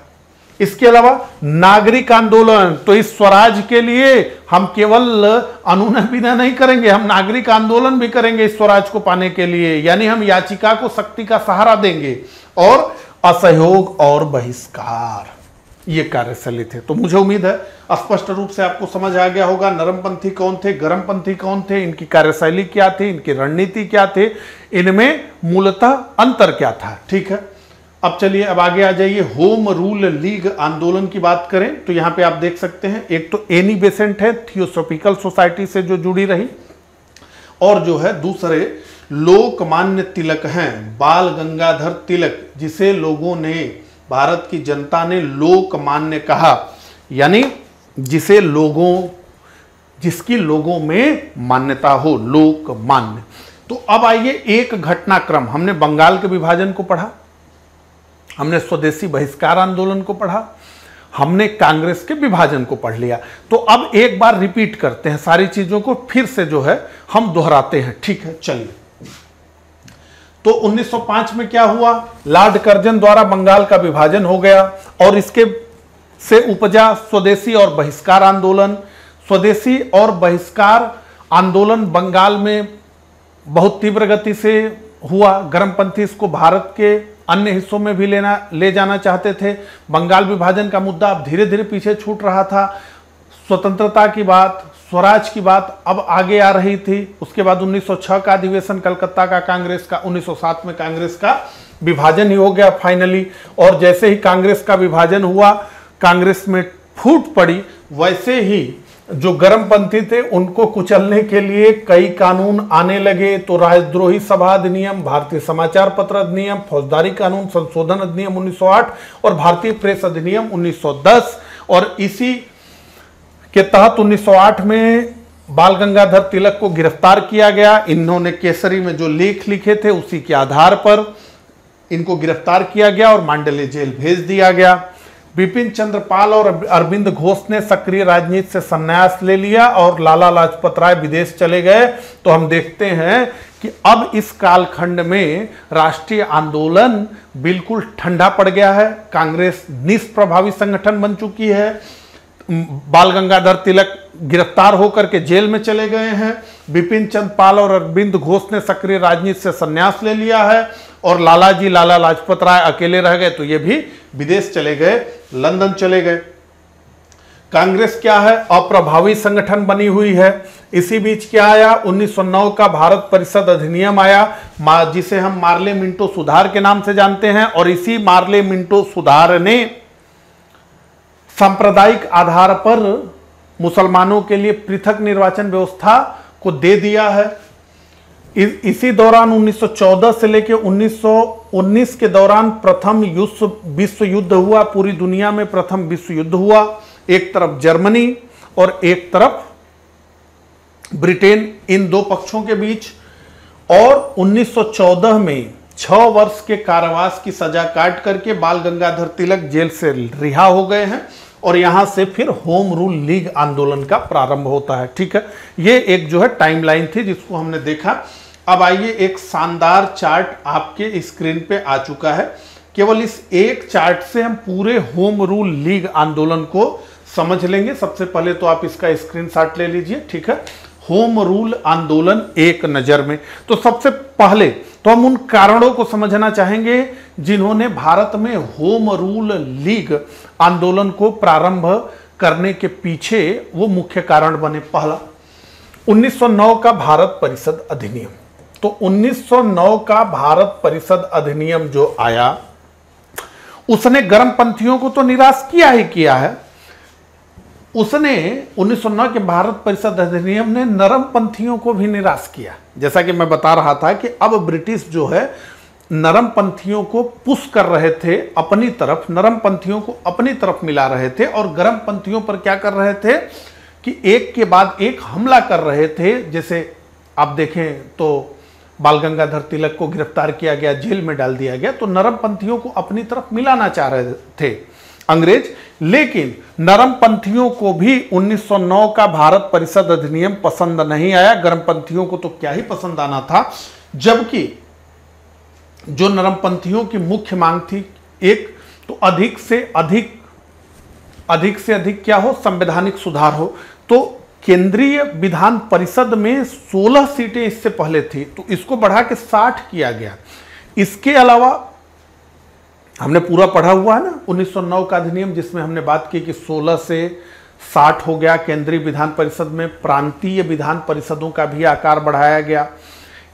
इसके अलावा नागरिक आंदोलन, तो इस स्वराज के लिए हम केवल अनुनय विनय नहीं करेंगे, हम नागरिक आंदोलन भी करेंगे इस स्वराज को पाने के लिए, यानी हम याचिका को शक्ति का सहारा देंगे। और असहयोग और बहिष्कार, ये कार्यशैली थे। तो मुझे उम्मीद है स्पष्ट रूप से आपको समझ आ गया होगा नरमपंथी कौन थे, गरमपंथी कौन थे, इनकी कार्यशैली क्या थी, इनकी रणनीति क्या थे, इनमें मूलतः अंतर क्या था। ठीक है। अब चलिए अब आगे आ जाइए। होम रूल लीग आंदोलन की बात करें तो यहां पे आप देख सकते हैं, एक तो एनी बेसेंट है, थियोसॉफिकल सोसाइटी से जो जुड़ी रही, और जो है दूसरे लोकमान्य तिलक हैं, बाल गंगाधर तिलक, जिसे लोगों ने, भारत की जनता ने लोकमान्य कहा, यानी जिसे लोगों, जिसकी लोगों में मान्यता हो, लोकमान्य। तो अब आइए एक घटनाक्रम, हमने बंगाल के विभाजन को पढ़ा, हमने स्वदेशी बहिष्कार आंदोलन को पढ़ा, हमने कांग्रेस के विभाजन को पढ़ लिया। तो अब एक बार रिपीट करते हैं सारी चीजों को, फिर से जो है हम दोहराते हैं। ठीक है। चलिए तो 1905 में क्या हुआ, लॉर्ड कर्जन द्वारा बंगाल का विभाजन हो गया और इसके से उपजा स्वदेशी और बहिष्कार आंदोलन। स्वदेशी और बहिष्कार आंदोलन बंगाल में बहुत तीव्र गति से हुआ। गर्मपंथी इसको भारत के अन्य हिस्सों में भी ले जाना चाहते थे। बंगाल विभाजन का मुद्दा अब धीरे धीरे पीछे छूट रहा था। स्वतंत्रता की बात, स्वराज की बात अब आगे आ रही थी। उसके बाद 1906 का अधिवेशन कलकत्ता का कांग्रेस का, 1907 में कांग्रेस का विभाजन ही हो गया फाइनली। और जैसे ही कांग्रेस का विभाजन हुआ, कांग्रेस में फूट पड़ी, वैसे ही जो गर्मपंथी थे उनको कुचलने के लिए कई कानून आने लगे। तो राजद्रोही सभा अधिनियम, भारतीय समाचार पत्र अधिनियम, फौजदारी कानून संशोधन अधिनियम 1908 और भारतीय प्रेस अधिनियम 1910। और इसी के तहत 1908 में बाल गंगाधर तिलक को गिरफ्तार किया गया। इन्होंने केसरी में जो लेख लिखे थे उसी के आधार पर इनको गिरफ्तार किया गया और मांडले जेल भेज दिया गया। बिपिन चंद्र पाल और अरविंद घोष ने सक्रिय राजनीति से संन्यास ले लिया और लाला लाजपत राय विदेश चले गए। तो हम देखते हैं कि अब इस कालखंड में राष्ट्रीय आंदोलन बिल्कुल ठंडा पड़ गया है। कांग्रेस निष्प्रभावी संगठन बन चुकी है। बाल गंगाधर तिलक गिरफ्तार होकर के जेल में चले गए हैं। बिपिन चंद्र पाल और अरविंद घोष ने सक्रिय राजनीति से संन्यास ले लिया है और लाला लाजपत राय अकेले रह गए, तो ये भी विदेश चले गए, लंदन चले गए। कांग्रेस क्या है, अप्रभावी संगठन बनी हुई है। इसी बीच क्या आया, 1909 का भारत परिषद अधिनियम आया, जिसे हम मार्ले मिंटो सुधार के नाम से जानते हैं। और इसी मार्ले मिंटो सुधार ने सांप्रदायिक आधार पर मुसलमानों के लिए पृथक निर्वाचन व्यवस्था को दे दिया है। इसी दौरान 1914 से लेकर 1919 के दौरान प्रथम विश्व युद्ध हुआ। पूरी दुनिया में प्रथम विश्व युद्ध हुआ, एक तरफ जर्मनी और एक तरफ ब्रिटेन, इन दो पक्षों के बीच। और 1914 में 6 वर्ष के कारावास की सजा काट करके बाल गंगाधर तिलक जेल से रिहा हो गए हैं और यहां से फिर होम रूल लीग आंदोलन का प्रारंभ होता है। ठीक है, ये एक जो है टाइमलाइन थी जिसको हमने देखा। अब आइए, एक शानदार चार्ट आपके स्क्रीन पे आ चुका है। केवल इस एक चार्ट से हम पूरे होम रूल लीग आंदोलन को समझ लेंगे। सबसे पहले तो आप इसका स्क्रीनशॉट ले लीजिए। ठीक है, होम रूल आंदोलन एक नजर में। तो सबसे पहले तो हम उन कारणों को समझना चाहेंगे जिन्होंने भारत में होम रूल लीग आंदोलन को प्रारंभ करने के पीछे वो मुख्य कारण बने। पहला, 1909 का भारत परिषद अधिनियम। तो 1909 का भारत परिषद अधिनियम जो आया, उसने गर्मपंथियों को तो निराश किया ही किया है। उसने 1909 के भारत परिषद अधिनियम ने नरमपंथियों को भी निराश किया। जैसा कि मैं बता रहा था कि अब ब्रिटिश जो है नरमपंथियों को पुश कर रहे थे अपनी तरफ, नरमपंथियों को अपनी तरफ मिला रहे थे और गर्मपंथियों पर क्या कर रहे थे कि एक के बाद एक हमला कर रहे थे। जैसे आप देखें तो बाल गंगाधर तिलक को गिरफ्तार किया गया, जेल में डाल दिया गया। तो नरमपंथियों को अपनी तरफ मिलाना चाह रहे थे अंग्रेज, लेकिन नरमपंथियों को भी 1909 का भारत परिषद अधिनियम पसंद नहीं आया। गर्मपंथियों को तो क्या ही पसंद आना था, जबकि जो नरमपंथियों की मुख्य मांग थी, एक तो अधिक से अधिक क्या हो, संवैधानिक सुधार हो। तो केंद्रीय विधान परिषद में 16 सीटें इससे पहले थी, तो इसको बढ़ा के 60 किया गया। इसके अलावा हमने पूरा पढ़ा हुआ है ना 1909 का अधिनियम, जिसमें हमने बात की कि 16 से 60 हो गया। केंद्रीय विधान परिषद में प्रांतीय विधान परिषदों का भी आकार बढ़ाया गया।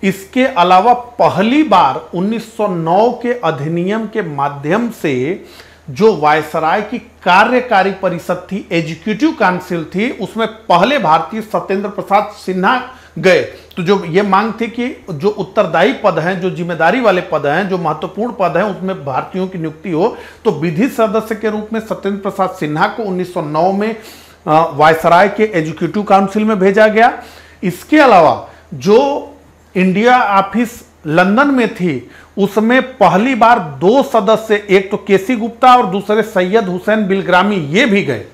इसके अलावा पहली बार 1909 के अधिनियम के माध्यम से जो वायसराय की कार्यकारी परिषद थी, एग्जीक्यूटिव काउंसिल थी, उसमें पहले भारतीय सत्येंद्र प्रसाद सिन्हा गए। तो जो ये मांग थी कि जो उत्तरदायी पद हैं, जो जिम्मेदारी वाले पद हैं, जो महत्वपूर्ण पद हैं, उसमें भारतीयों की नियुक्ति हो, तो विधि सदस्य के रूप में सत्येंद्र प्रसाद सिन्हा को 1909 में वायसराय के एग्जीक्यूटिव काउंसिल में भेजा गया। इसके अलावा जो इंडिया ऑफिस लंदन में थी, उसमें पहली बार 2 सदस्य, एक तो केसी गुप्ता और दूसरे सैयद हुसैन बिलग्रामी, ये भी गए।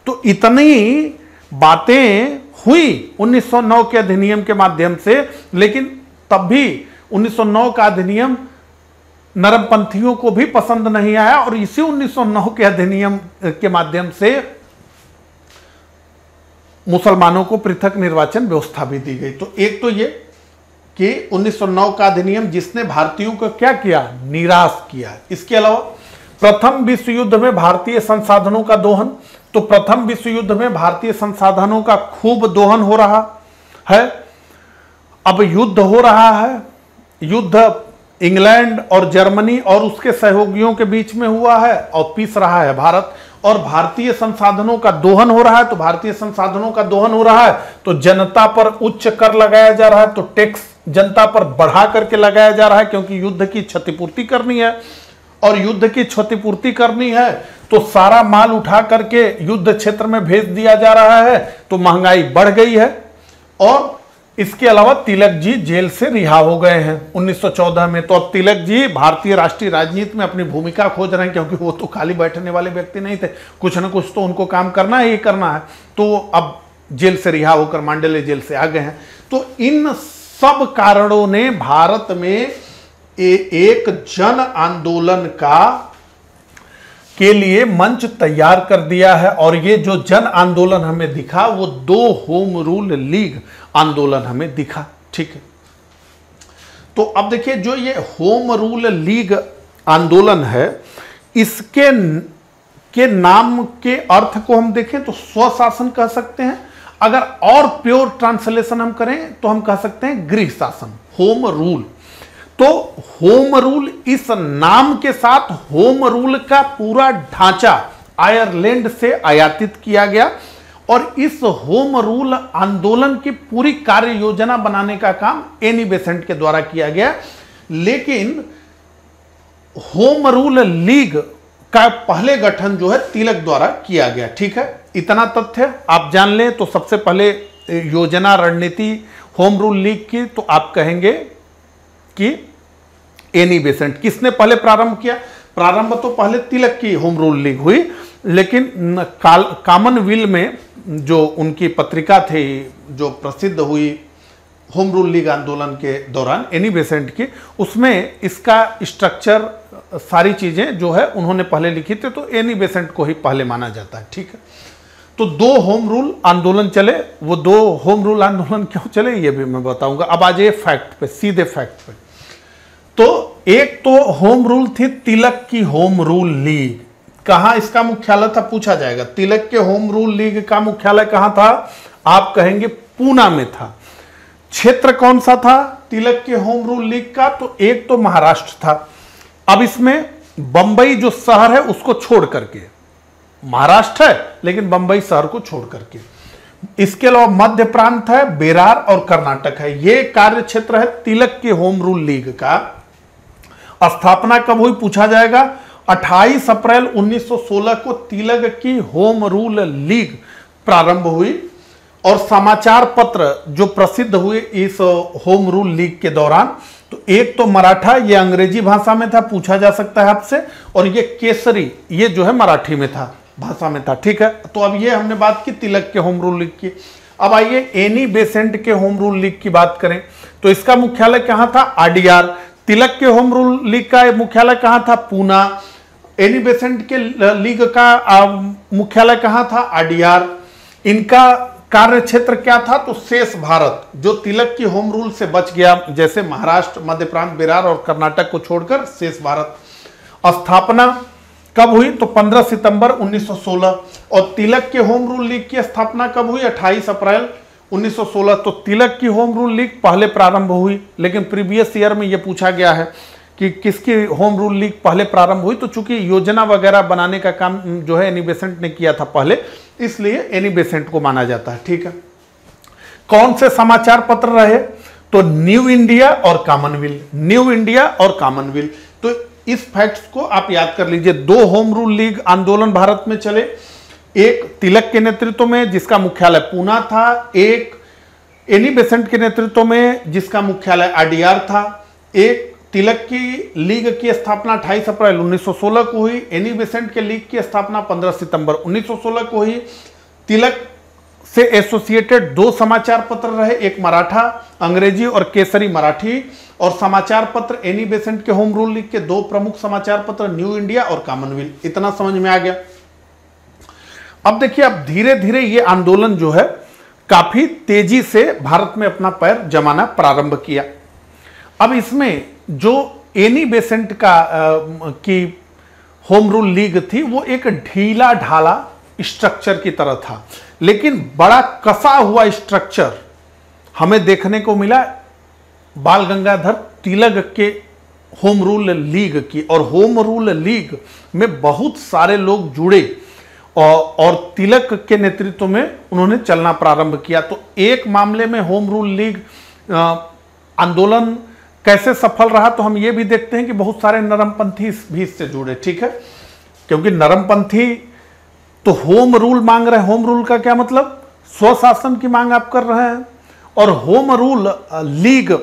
तो इतनी बातें हुई 1909 के अधिनियम के माध्यम से, लेकिन तब भी 1909 का अधिनियम नरमपंथियों को भी पसंद नहीं आया और इसी 1909 के अधिनियम के माध्यम से मुसलमानों को पृथक निर्वाचन व्यवस्था भी दी गई। तो एक तो ये कि 1909 का अधिनियम जिसने भारतीयों को क्या किया, निराश किया। इसके अलावा प्रथम विश्व युद्ध में भारतीय संसाधनों का दोहन, तो प्रथम विश्व युद्ध में भारतीय संसाधनों का खूब दोहन हो रहा है। अब युद्ध हो रहा है, युद्ध इंग्लैंड और जर्मनी और उसके सहयोगियों के बीच में हुआ है और पिस रहा है भारत, और भारतीय संसाधनों का दोहन हो रहा है। तो भारतीय संसाधनों का दोहन हो रहा है तो जनता पर उच्च कर लगाया जा रहा है, तो टैक्स जनता पर बढ़ा करके लगाया जा रहा है, क्योंकि युद्ध की क्षतिपूर्ति करनी है और युद्ध की क्षतिपूर्ति करनी है तो सारा माल उठा करके युद्ध क्षेत्र में भेज दिया जा रहा है, तो महंगाई बढ़ गई है। और इसके अलावा तिलक जी जेल से रिहा हो गए हैं 1914 में। तो अब तिलक जी भारतीय राष्ट्रीय राजनीति में अपनी भूमिका खोज रहे हैं, क्योंकि वो तो खाली बैठने वाले व्यक्ति नहीं थे, कुछ ना कुछ तो उनको काम करना ही करना है। तो अब जेल से रिहा होकर मांडले जेल से आ गए हैं। तो इन सब कारणों ने भारत में एक जन आंदोलन के लिए मंच तैयार कर दिया है। और ये जो जन आंदोलन हमें दिखा वो 2 होम रूल लीग आंदोलन हमें दिखा, ठीक है। तो अब देखिए जो ये होम रूल लीग आंदोलन है, इसके के नाम के अर्थ को हम देखें तो स्वशासन कह सकते हैं। अगर और प्योर ट्रांसलेशन हम करें तो हम कह सकते हैं गृह शासन, होम रूल। तो होम रूल इस नाम के साथ होम रूल का पूरा ढांचा आयरलैंड से आयातित किया गया और इस होम रूल आंदोलन की पूरी कार्य योजना बनाने का काम एनी बेसेंट के द्वारा किया गया। लेकिन होम रूल लीग का पहले गठन जो है तिलक द्वारा किया गया, ठीक है। इतना तथ्य आप जान लें। तो सबसे पहले योजना रणनीति होम रूल लीग की तो आप कहेंगे कि एनी बेसेंट। किसने पहले प्रारंभ किया? प्रारंभ तो पहले तिलक की होम रूल लीग हुई, लेकिन कॉमनवेल्थ में जो उनकी पत्रिका थी जो प्रसिद्ध हुई होम रूल लीग आंदोलन के दौरान, एनी बेसेंट की, उसमें इसका स्ट्रक्चर सारी चीजें जो है उन्होंने पहले लिखी थी। तो एनी बेसेंट को ही पहले माना जाता है, ठीक है। तो 2 होम रूल आंदोलन चले। वो 2 होम रूल आंदोलन क्यों चले ये भी मैं बताऊंगा। अब आ जाइए फैक्ट पे, सीधे फैक्ट पे। तो एक तो होम रूल थी तिलक की होम रूल लीग। कहां इसका मुख्यालय था पूछा जाएगा। तिलक के होम रूल लीग का मुख्यालय कहां था? आप कहेंगे पूना में था। क्षेत्र कौन सा था तिलक के होम रूल लीग का? तो एक तो महाराष्ट्र था। अब इसमें बंबई जो शहर है उसको छोड़ करके, महाराष्ट्र है लेकिन बंबई शहर को छोड़ करके, इसके अलावा मध्य प्रांत है, बेरार और कर्नाटक है। ये कार्य क्षेत्र है तिलक के होम रूल लीग का। स्थापना कब हुई पूछा जाएगा। 28 अप्रैल 1916 को तिलक की होम रूल लीग प्रारंभ हुई और समाचार पत्र जो प्रसिद्ध हुए इस होम रूल लीग के दौरान, तो एक तो मराठा, ये अंग्रेजी भाषा में था, पूछा जा सकता है आपसे, और ये केसरी, ये जो है मराठी में था, भाषा में था, ठीक है। तो अब ये हमने बात की तिलक के होम रूल लीग की। अब आइए एनी बेसेंट के होम रूल लीग की बात करें। तो इसका मुख्यालय कहां था? आडियार। तिलक के होम रूल लीग का मुख्यालय कहां था? पूना। एनी बेसेंट के लीग का मुख्यालय कहां था? आडियार। इनका कार्य क्षेत्र क्या था? तो शेष भारत, जो तिलक की होम रूल से बच गया, जैसे महाराष्ट्र, मध्य प्रांत, बिहार और कर्नाटक को छोड़कर शेष भारत। स्थापना कब हुई? तो 15 सितंबर 1916। और तिलक के होम रूल लीग की स्थापना कब हुई? 28 अप्रैल 1916। तो तिलक की होम रूल लीग पहले प्रारंभ हुई, लेकिन प्रीवियस ईयर में यह पूछा गया है कि किसकी होम रूल लीग पहले प्रारंभ हुई। तो चूंकि योजना वगैरह बनाने का काम जो है एनी बेसेंट ने किया था पहले, इसलिए एनी बेसेंट को माना जाता है, ठीक है। कौन से समाचार पत्र रहे? तो न्यू इंडिया और कॉमनवेल्थ। न्यू इंडिया और कॉमनवेल्थ। तो इस फैक्ट्स को आप याद कर लीजिए। 2 होम रूल लीग आंदोलन भारत में चले, एक तिलक के नेतृत्व में जिसका मुख्यालय पूना था, एक एनी बेसेंट के नेतृत्व में जिसका मुख्यालय आडियार था। एक तिलक की लीग की स्थापना 28 अप्रैल 1916 को हुई। एनी बेसेंट के लीग की स्थापना 15 सितंबर 1916 को हुई। तिलक से एसोसिएटेड 2 समाचार पत्र रहे, एक मराठा अंग्रेजी और केसरी मराठी, और समाचार पत्र एनी बेसेंट के होम रूल लीग के 2 प्रमुख समाचार पत्र न्यू इंडिया और कॉमनवेल्थ। इतना समझ में आ गया। अब देखिए, अब धीरे धीरे ये आंदोलन जो है काफी तेजी से भारत में अपना पैर जमाना प्रारंभ किया। अब इसमें जो एनी बेसेंट की होम रूल लीग थी वो एक ढीला ढाला स्ट्रक्चर की तरह था, लेकिन बड़ा कसा हुआ स्ट्रक्चर हमें देखने को मिला बाल गंगाधर तिलक के होम रूल लीग की। और होम रूल लीग में बहुत सारे लोग जुड़े और तिलक के नेतृत्व में उन्होंने चलना प्रारंभ किया। तो एक मामले में होम रूल लीग आंदोलन कैसे सफल रहा, तो हम ये भी देखते हैं कि बहुत सारे नरमपंथी भी इससे जुड़े। ठीक है, क्योंकि नरमपंथी तो होम रूल मांग रहे हैं। होम रूल का क्या मतलब? स्वशासन की मांग आप कर रहे हैं। और होम रूल लीग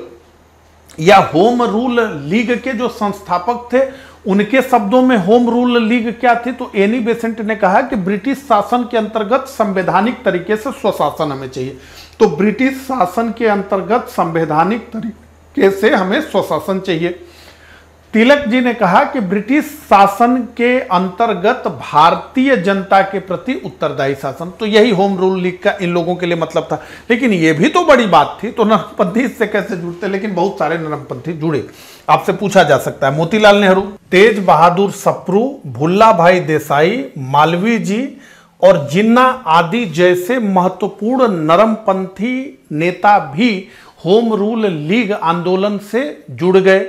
या होम रूल लीग के जो संस्थापक थे उनके शब्दों में होम रूल लीग क्या थी, तो एनी बेसेंट ने कहा कि ब्रिटिश शासन के अंतर्गत संवैधानिक तरीके से स्वशासन हमें चाहिए। तो ब्रिटिश शासन के अंतर्गत संवैधानिक तरीके से हमें स्वशासन चाहिए। तिलक जी ने कहा कि ब्रिटिश शासन के अंतर्गत भारतीय जनता के प्रति उत्तरदायी शासन। तो यही होम रूल लीग का इन लोगों के लिए मतलब था। लेकिन यह भी तो बड़ी बात थी, तो नरमपंथी इससे कैसे जुड़ते? लेकिन बहुत सारे नरमपंथी जुड़े। आपसे पूछा जा सकता है, मोतीलाल नेहरू, तेज बहादुर सप्रू, भुल्ला भाई देसाई, मालवीय जी और जिन्ना आदि जैसे महत्वपूर्ण नरमपंथी नेता भी होम रूल लीग आंदोलन से जुड़ गए।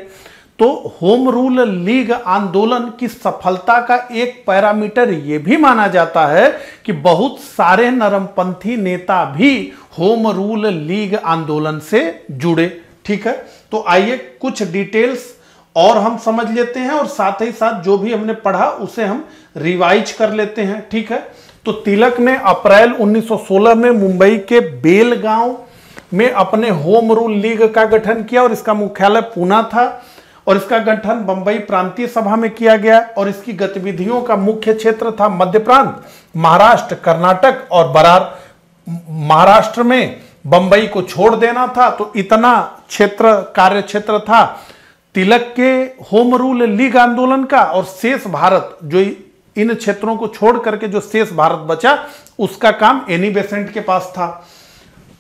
तो होम रूल लीग आंदोलन की सफलता का एक पैरामीटर यह भी माना जाता है कि बहुत सारे नरमपंथी नेता भी होम रूल लीग आंदोलन से जुड़े। ठीक है, तो आइए कुछ डिटेल्स और हम समझ लेते हैं और साथ ही साथ जो भी हमने पढ़ा उसे हम रिवाइज कर लेते हैं। ठीक है, तो तिलक ने अप्रैल 1916 में मुंबई के बेलगांव में अपने होम रूल लीग का गठन किया और इसका मुख्यालय पूना था और इसका गठन बंबई प्रांतीय सभा में किया गया और इसकी गतिविधियों का मुख्य क्षेत्र था मध्य प्रांत, महाराष्ट्र, कर्नाटक और बरार। महाराष्ट्र में बंबई को छोड़ देना था, तो इतना क्षेत्र कार्य क्षेत्र था तिलक के होम रूल लीग आंदोलन का। और शेष भारत, जो इन क्षेत्रों को छोड़ करके जो शेष भारत बचा, उसका काम एनी बेसेंट के पास था।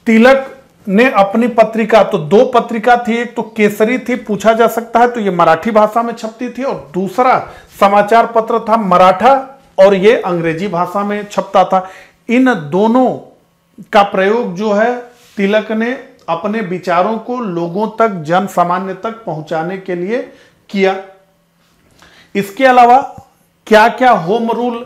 तिलक ने अपनी पत्रिका, तो 2 पत्रिका थी, एक तो केसरी थी, पूछा जा सकता है तो ये मराठी भाषा में छपती थी, और दूसरा समाचार पत्र था मराठा और ये अंग्रेजी भाषा में छपता था। इन दोनों का प्रयोग जो है तिलक ने अपने विचारों को लोगों तक, जन सामान्य तक पहुंचाने के लिए किया। इसके अलावा क्या क्या होम रूल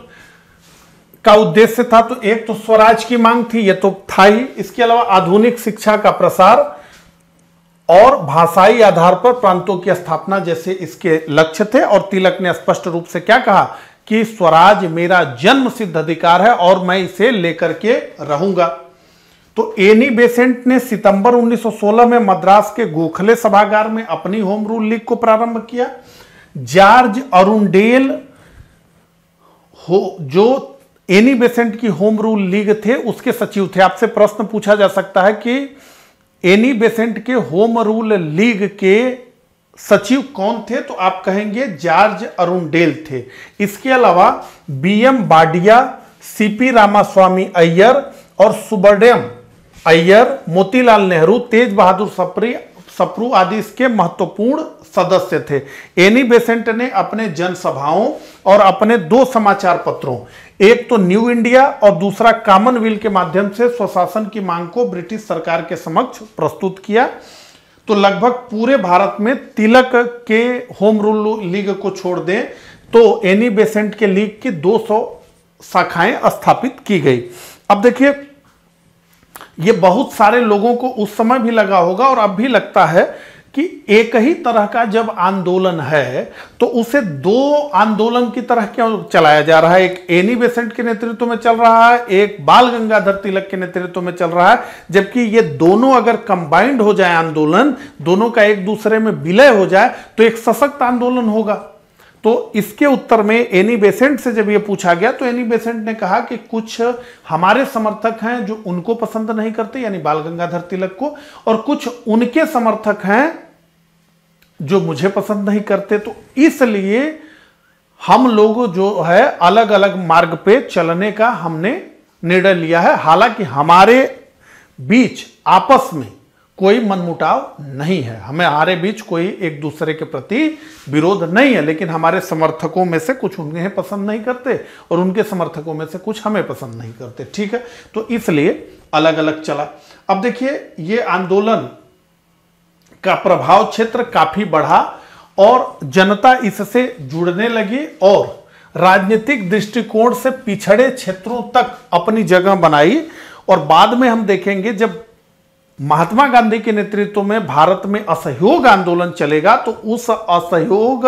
का उद्देश्य था, तो एक तो स्वराज की मांग थी, यह तो था ही। इसके अलावा आधुनिक शिक्षा का प्रसार और भाषाई आधार पर प्रांतों की स्थापना जैसे इसके लक्ष्य थे। और तिलक ने स्पष्ट रूप से क्या कहा कि स्वराज मेरा जन्म सिद्ध अधिकार है और मैं इसे लेकर के रहूंगा। तो एनी बेसेंट ने सितंबर 1916 में मद्रास के गोखले सभागार में अपनी होम रूल लीग को प्रारंभ किया। जॉर्ज अरुंडेल जो एनी बेसेंट की होम रूल लीग थे उसके सचिव थे। आपसे प्रश्न पूछा जा सकता है कि एनी बेसेंट के होम रूल लीग के सचिव कौन थे, तो आप कहेंगे जॉर्ज अरुंडेल थे। इसके अलावा बीएम बाडिया, सीपी रामास्वामी अय्यर और सुब्रमण्यम अय्यर, मोतीलाल नेहरू, तेज बहादुर सप्रू आदि इसके महत्वपूर्ण सदस्य थे। एनी बेसेंट ने अपने जनसभाओं और अपने 2 समाचार पत्रों, एक तो न्यू इंडिया और दूसरा कॉमनवेल्थ के माध्यम से स्वशासन की मांग को ब्रिटिश सरकार के समक्ष प्रस्तुत किया। तो लगभग पूरे भारत में तिलक के होम रूल लीग को छोड़ दें तो एनी बेसेंट के लीग की 200 शाखाएं स्थापित की गई। अब देखिए, ये बहुत सारे लोगों को उस समय भी लगा होगा और अब भी लगता है कि एक ही तरह का जब आंदोलन है तो उसे 2 आंदोलन की तरह क्यों चलाया जा रहा है। एक एनी बेसेंट के नेतृत्व में चल रहा है, एक बाल गंगाधर तिलक के नेतृत्व में चल रहा है, जबकि ये दोनों अगर कंबाइंड हो जाए आंदोलन, दोनों का एक दूसरे में विलय हो जाए तो एक सशक्त आंदोलन होगा। तो इसके उत्तर में एनी बेसेंट से जब ये पूछा गया तो एनी बेसेंट ने कहा कि कुछ हमारे समर्थक हैं जो उनको पसंद नहीं करते, यानी बाल गंगाधर तिलक को, और कुछ उनके समर्थक हैं जो मुझे पसंद नहीं करते, तो इसलिए हम लोग जो है अलग अलग मार्ग पे चलने का हमने निर्णय लिया है। हालांकि हमारे बीच आपस में कोई मनमुटाव नहीं है, हमारे बीच कोई एक दूसरे के प्रति विरोध नहीं है, लेकिन हमारे समर्थकों में से कुछ उन्हें पसंद नहीं करते और उनके समर्थकों में से कुछ हमें पसंद नहीं करते। ठीक है, तो इसलिए अलग अलग चला। अब देखिए, ये आंदोलन का प्रभाव क्षेत्र काफी बढ़ा और जनता इससे जुड़ने लगी और राजनीतिक दृष्टिकोण से पिछड़े क्षेत्रों तक अपनी जगह बनाई। और बाद में हम देखेंगे जब महात्मा गांधी के नेतृत्व में भारत में असहयोग आंदोलन चलेगा तो उस असहयोग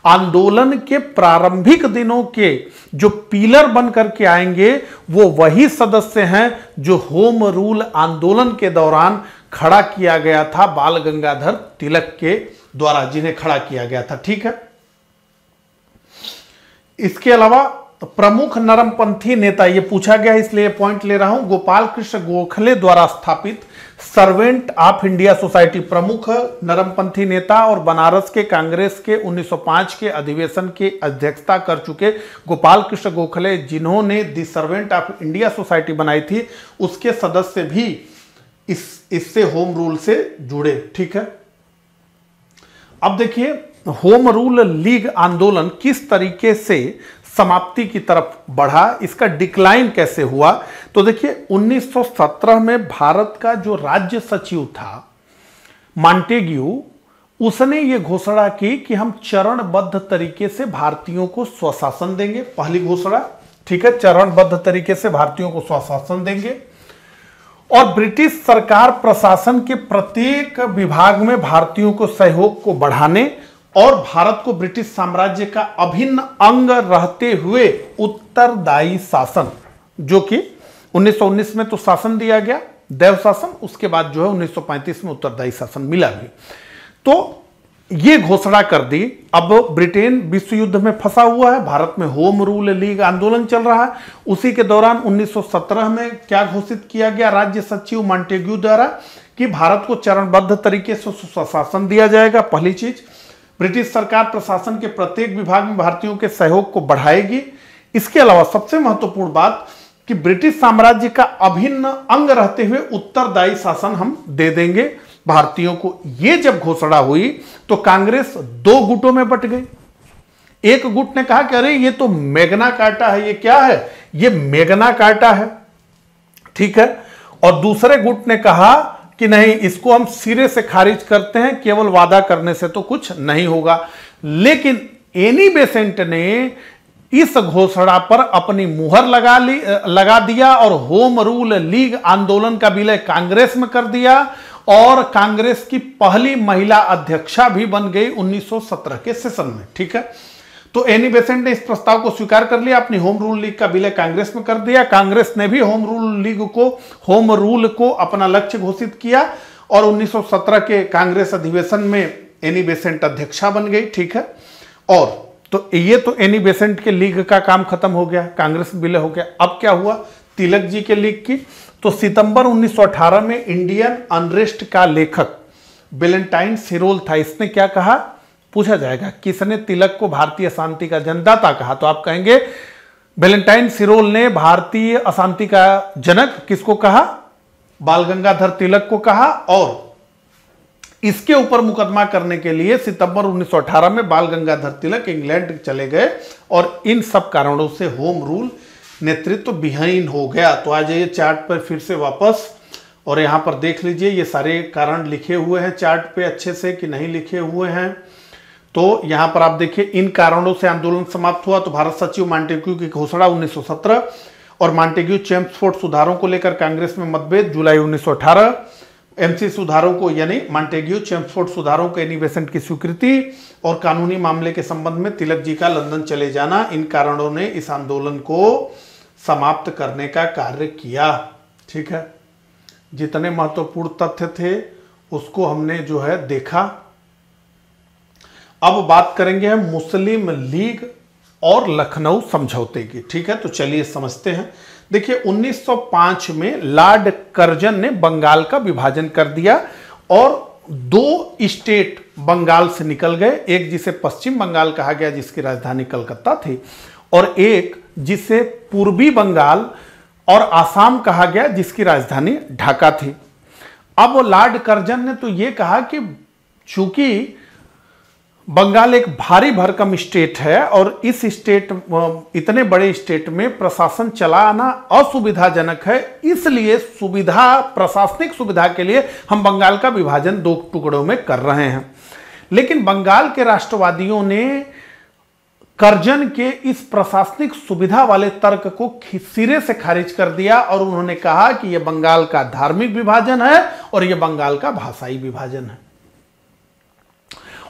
आंदोलन के प्रारंभिक दिनों के जो पिलर बन करके आएंगे वो वही सदस्य हैं जो होम रूल आंदोलन के दौरान खड़ा किया गया था बाल गंगाधर तिलक के द्वारा, जिन्हें खड़ा किया गया था। ठीक है, इसके अलावा प्रमुख नरमपंथी नेता, ये पूछा गया इसलिए पॉइंट ले रहा हूं, गोपाल कृष्ण गोखले द्वारा स्थापित सर्वेंट ऑफ इंडिया सोसाइटी, प्रमुख नरमपंथी नेता और बनारस के कांग्रेस के 1905 के अधिवेशन की अध्यक्षता कर चुके गोपाल कृष्ण गोखले, जिन्होंने दी सर्वेंट ऑफ इंडिया सोसाइटी बनाई थी, उसके सदस्य भी इससे होम रूल से जुड़े। ठीक है, अब देखिए होम रूल लीग आंदोलन किस तरीके से समाप्ति की तरफ बढ़ा, इसका डिक्लाइन कैसे हुआ। तो देखिए 1917 में भारत का जो राज्य सचिव था मॉन्टेग्यू, उसने ये घोषणा की कि हम चरणबद्ध तरीके से भारतीयों को स्वशासन देंगे, पहली घोषणा। ठीक है, चरणबद्ध तरीके से भारतीयों को स्वशासन देंगे और ब्रिटिश सरकार प्रशासन के प्रत्येक विभाग में भारतीयों को सहयोग को बढ़ाने और भारत को ब्रिटिश साम्राज्य का अभिन्न अंग रहते हुए उत्तरदायी शासन, जो कि 1919 में तो शासन दिया गया देव शासन, उसके बाद जो है 1935 में उत्तरदायी शासन मिला भी, तो ये घोषणा कर दी। अब ब्रिटेन विश्व युद्ध में फंसा हुआ है, भारत में होम रूल लीग आंदोलन चल रहा है। उसी के दौरान 1917 में क्या घोषित किया गया राज्य सचिव मॉन्टेग्यू द्वारा कि भारत को चरणबद्ध तरीके से स्वशासन दिया जाएगा। पहली चीज, ब्रिटिश सरकार प्रशासन के प्रत्येक विभाग में भारतीयों के सहयोग को बढ़ाएगी। इसके अलावा सबसे महत्वपूर्ण बात कि ब्रिटिश साम्राज्य का अभिन्न अंग रहते हुए उत्तरदायी शासन हम दे देंगे भारतीयों को। यह जब घोषणा हुई तो कांग्रेस दो गुटों में बट गई। एक गुट ने कहा कि अरे ये तो मैग्ना कार्टा है, ये क्या है, ये मैग्ना कार्टा है। ठीक है, और दूसरे गुट ने कहा कि नहीं, इसको हम सिरे से खारिज करते हैं, केवल वादा करने से तो कुछ नहीं होगा। लेकिन एनी बेसेंट ने इस घोषणा पर अपनी मुहर लगा दिया और होम रूल लीग आंदोलन का विलय कांग्रेस में कर दिया और कांग्रेस की पहली महिला अध्यक्षा भी बन गई 1917 के सेशन में। ठीक है, तो एनी बेसेंट ने इस प्रस्ताव को स्वीकार कर लिया, अपनी होम रूल लीग का विलय कांग्रेस में कर दिया। कांग्रेस ने भी होम रूल को अपना लक्ष्य घोषित किया और 1917 के कांग्रेस अधिवेशन में एनी बेसेंट अध्यक्षा बन गई। ठीक है, और तो ये तो एनी बेसेंट के लीग का काम खत्म हो गया, कांग्रेस में विलय हो गया। अब क्या हुआ तिलक जी के लीग की, तो सितंबर 1918 में इंडियन अनरेस्ट का लेखक वेलेंटाइन सिरोल था। इसने क्या कहा, पूछा जाएगा किसने तिलक को भारतीय अशांति का जन्मदाता कहा, तो आप कहेंगे वेलेंटाइन सिरोल ने भारतीय अशांति का जनक किसको कहा, बाल गंगाधर तिलक को कहा। और इसके ऊपर मुकदमा करने के लिए सितंबर 1918 में बाल गंगाधर तिलक इंग्लैंड चले गए और इन सब कारणों से होम रूल नेतृत्व विहीन हो गया। तो आ जाइए चार्ट पर फिर से वापस और यहां पर देख लीजिए, ये सारे कारण लिखे हुए हैं चार्ट पे अच्छे से कि नहीं लिखे हुए हैं। तो यहां पर आप देखिए, इन कारणों से आंदोलन समाप्त हुआ। तो भारत सचिव मॉन्टेग्यू की घोषणा 1917 और मॉन्टेग्यू चेम्सफोर्ड सुधारों को लेकर कांग्रेस में मतभेद जुलाई 1918, एमसी सुधारों को यानी मॉन्टेग्यू चेम्सफोर्ड सुधारों के एनी बेसेंट की स्वीकृति और कानूनी मामले के संबंध में तिलक जी का लंदन चले जाना, इन कारणों ने इस आंदोलन को समाप्त करने का कार्य किया। ठीक है, जितने महत्वपूर्ण तथ्य थे उसको हमने जो है देखा अब बात करेंगे हम मुस्लिम लीग और लखनऊ समझौते की। ठीक है, तो चलिए समझते हैं। देखिए 1905 में लॉर्ड कर्जन ने बंगाल का विभाजन कर दिया और दो स्टेट बंगाल से निकल गए, एक जिसे पश्चिम बंगाल कहा गया जिसकी राजधानी कलकत्ता थी, और एक जिसे पूर्वी बंगाल और आसाम कहा गया जिसकी राजधानी ढाका थी। अब लॉर्ड कर्जन ने तो यह कहा कि चूंकि बंगाल एक भारी भरकम स्टेट है और इस स्टेट, इतने बड़े स्टेट में प्रशासन चलाना असुविधाजनक है, इसलिए प्रशासनिक सुविधा के लिए हम बंगाल का विभाजन दो टुकड़ों में कर रहे हैं। लेकिन बंगाल के राष्ट्रवादियों ने कर्जन के इस प्रशासनिक सुविधा वाले तर्क को सिरे से खारिज कर दिया और उन्होंने कहा कि यह बंगाल का धार्मिक विभाजन है और यह बंगाल का भाषाई विभाजन है।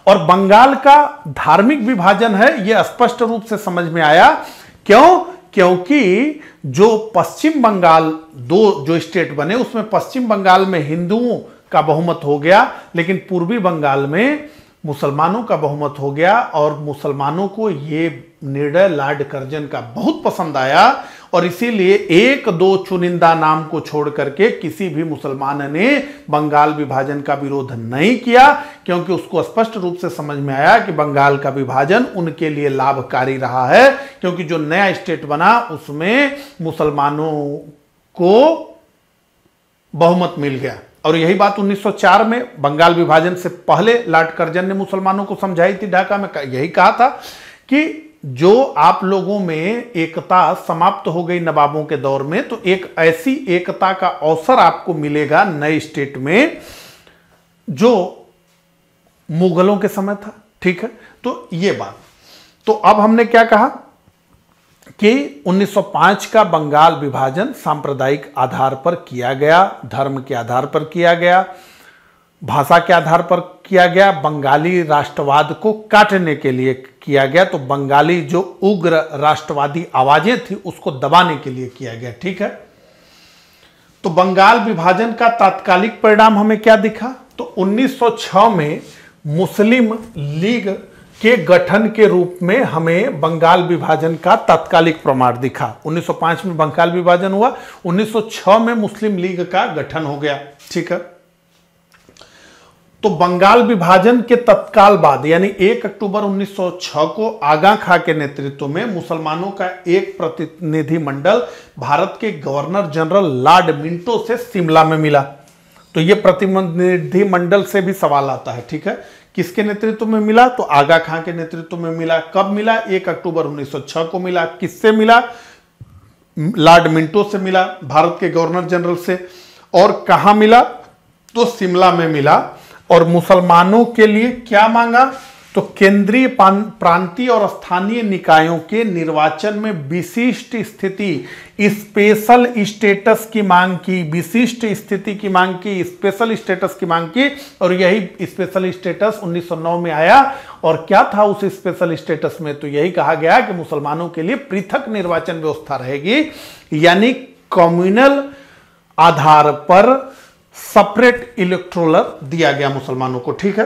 और बंगाल का धार्मिक विभाजन है यह स्पष्ट रूप से समझ में आया। क्यों? क्योंकि जो पश्चिम बंगाल दो जो स्टेट बने उसमें पश्चिम बंगाल में हिंदुओं का बहुमत हो गया, लेकिन पूर्वी बंगाल में मुसलमानों का बहुमत हो गया और मुसलमानों को यह निर्णय लॉर्ड कर्जन का बहुत पसंद आया और इसीलिए एक दो चुनिंदा नाम को छोड़ करके किसी भी मुसलमान ने बंगाल विभाजन का विरोध नहीं किया, क्योंकि उसको स्पष्ट रूप से समझ में आया कि बंगाल का विभाजन उनके लिए लाभकारी रहा है, क्योंकि जो नया स्टेट बना उसमें मुसलमानों को बहुमत मिल गया। और यही बात 1904 में बंगाल विभाजन से पहले लॉर्ड कर्जन ने मुसलमानों को समझाई थी ढाका में, यही कहा था कि जो आप लोगों में एकता समाप्त हो गई नवाबों के दौर में, तो एक ऐसी एकता का अवसर आपको मिलेगा नए स्टेट में जो मुगलों के समय था। ठीक है, तो ये बात। तो अब हमने क्या कहा कि 1905 का बंगाल विभाजन सांप्रदायिक आधार पर किया गया, धर्म के आधार पर किया गया, भाषा के आधार पर किया गया, बंगाली राष्ट्रवाद को काटने के लिए किया गया, तो बंगाली जो उग्र राष्ट्रवादी आवाजें थी उसको दबाने के लिए किया गया। ठीक है, तो बंगाल विभाजन का तात्कालिक परिणाम हमें क्या दिखा? तो 1906 में मुस्लिम लीग के गठन के रूप में हमें बंगाल विभाजन का तात्कालिक प्रमाण दिखा। 1905 में बंगाल विभाजन हुआ, 1906 में मुस्लिम लीग का गठन हो गया। ठीक है, तो बंगाल विभाजन के तत्काल बाद यानी 1 अक्टूबर 1906 को आगा खां के नेतृत्व में मुसलमानों का एक प्रतिनिधि मंडल भारत के गवर्नर जनरल लॉर्ड मिंटो से शिमला में मिला। तो यह प्रतिनिधि मंडल से भी सवाल आता है। ठीक है, किसके नेतृत्व में मिला? तो आगा खां के नेतृत्व में मिला। कब मिला? 1 अक्टूबर 1906 को मिला। किससे मिला? लॉर्ड मिंटो से मिला, भारत के गवर्नर जनरल से। और कहां मिला? तो शिमला में मिला। और मुसलमानों के लिए क्या मांगा? तो केंद्रीय प्रांतीय और स्थानीय निकायों के निर्वाचन में विशिष्ट स्थिति, स्पेशल स्टेटस की मांग की, विशिष्ट स्थिति की मांग की, स्पेशल स्टेटस की मांग की। और यही स्पेशल स्टेटस 1909 में आया। और क्या था उस स्पेशल स्टेटस में? तो यही कहा गया कि मुसलमानों के लिए पृथक निर्वाचन व्यवस्था रहेगी, यानी कम्युनल आधार पर सेपरेट इलेक्टोरल दिया गया मुसलमानों को। ठीक है,